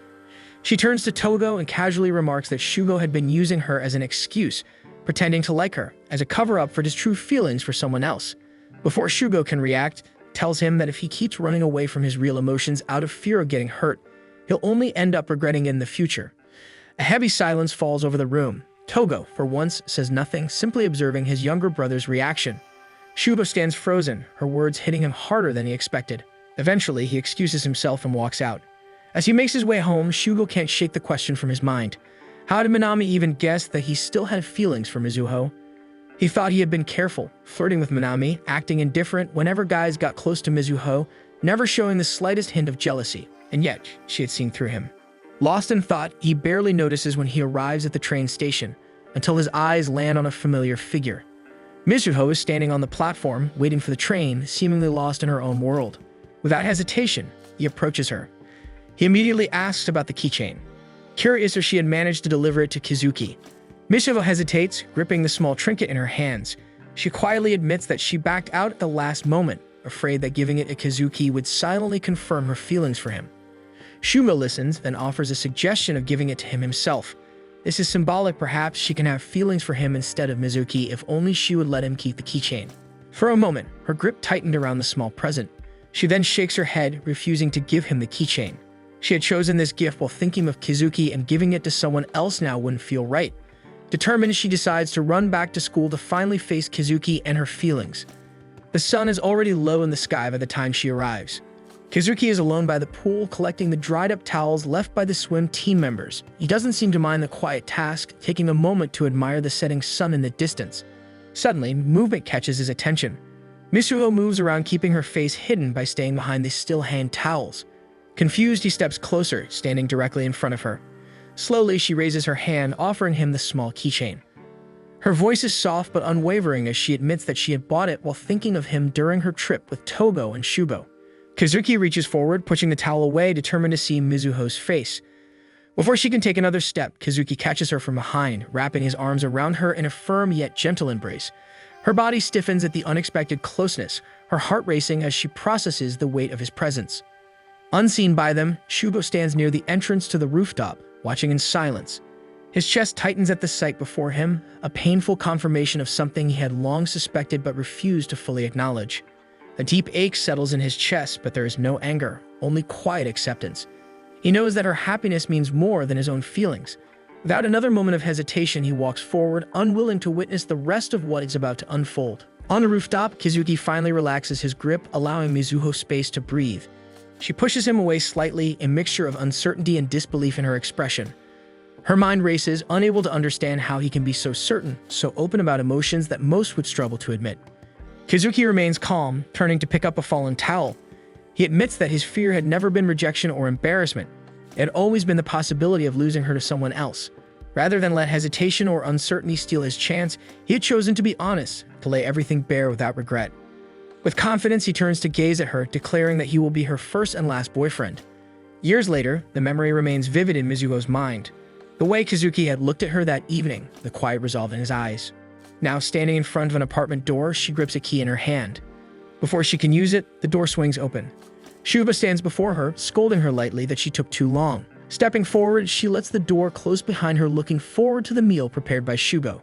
She turns to Togo and casually remarks that Shugo had been using her as an excuse, pretending to like her, as a cover-up for his true feelings for someone else. Before Shugo can react, tells him that if he keeps running away from his real emotions out of fear of getting hurt, he'll only end up regretting it in the future. A heavy silence falls over the room. Togo, for once, says nothing, simply observing his younger brother's reaction. Shugo stands frozen, her words hitting him harder than he expected. Eventually, he excuses himself and walks out. As he makes his way home, Shugo can't shake the question from his mind. How did Minami even guess that he still had feelings for Mizuho? He thought he had been careful, flirting with Minami, acting indifferent whenever guys got close to Mizuho, never showing the slightest hint of jealousy, and yet she had seen through him. Lost in thought, he barely notices when he arrives at the train station, until his eyes land on a familiar figure. Mizuho is standing on the platform, waiting for the train, seemingly lost in her own world. Without hesitation, he approaches her. He immediately asks about the keychain, curious if she had managed to deliver it to Kizuki. Mizuho hesitates, gripping the small trinket in her hands. She quietly admits that she backed out at the last moment, afraid that giving it to Kizuki would silently confirm her feelings for him. Shugo listens, then offers a suggestion of giving it to him himself. This is symbolic, perhaps she can have feelings for him instead of Mizuki if only she would let him keep the keychain. For a moment, her grip tightened around the small present. She then shakes her head, refusing to give him the keychain. She had chosen this gift while thinking of Kizuki, and giving it to someone else now wouldn't feel right. Determined, she decides to run back to school to finally face Kizuki and her feelings. The sun is already low in the sky by the time she arrives. Kizuki is alone by the pool, collecting the dried-up towels left by the swim team members. He doesn't seem to mind the quiet task, taking a moment to admire the setting sun in the distance. Suddenly, movement catches his attention. Mizuho moves around, keeping her face hidden by staying behind the still-hand towels. Confused, he steps closer, standing directly in front of her. Slowly, she raises her hand, offering him the small keychain. Her voice is soft but unwavering as she admits that she had bought it while thinking of him during her trip with Togo and Shugo. Kizuki reaches forward, pushing the towel away, determined to see Mizuho's face. Before she can take another step, Kizuki catches her from behind, wrapping his arms around her in a firm yet gentle embrace. Her body stiffens at the unexpected closeness, her heart racing as she processes the weight of his presence. Unseen by them, Shugo stands near the entrance to the rooftop, watching in silence. His chest tightens at the sight before him, a painful confirmation of something he had long suspected but refused to fully acknowledge. A deep ache settles in his chest, but there is no anger, only quiet acceptance. He knows that her happiness means more than his own feelings. Without another moment of hesitation, he walks forward, unwilling to witness the rest of what is about to unfold. On the rooftop, Kizuki finally relaxes his grip, allowing Mizuho space to breathe. She pushes him away slightly, a mixture of uncertainty and disbelief in her expression. Her mind races, unable to understand how he can be so certain, so open about emotions that most would struggle to admit. Kizuki remains calm, turning to pick up a fallen towel. He admits that his fear had never been rejection or embarrassment. It had always been the possibility of losing her to someone else. Rather than let hesitation or uncertainty steal his chance, he had chosen to be honest, to lay everything bare without regret. With confidence, he turns to gaze at her, declaring that he will be her first and last boyfriend. Years later, the memory remains vivid in Mizuho's mind. The way Kizuki had looked at her that evening, the quiet resolve in his eyes. Now standing in front of an apartment door, she grips a key in her hand. Before she can use it, the door swings open. Shuba stands before her, scolding her lightly that she took too long. Stepping forward, she lets the door close behind her, looking forward to the meal prepared by Shugo.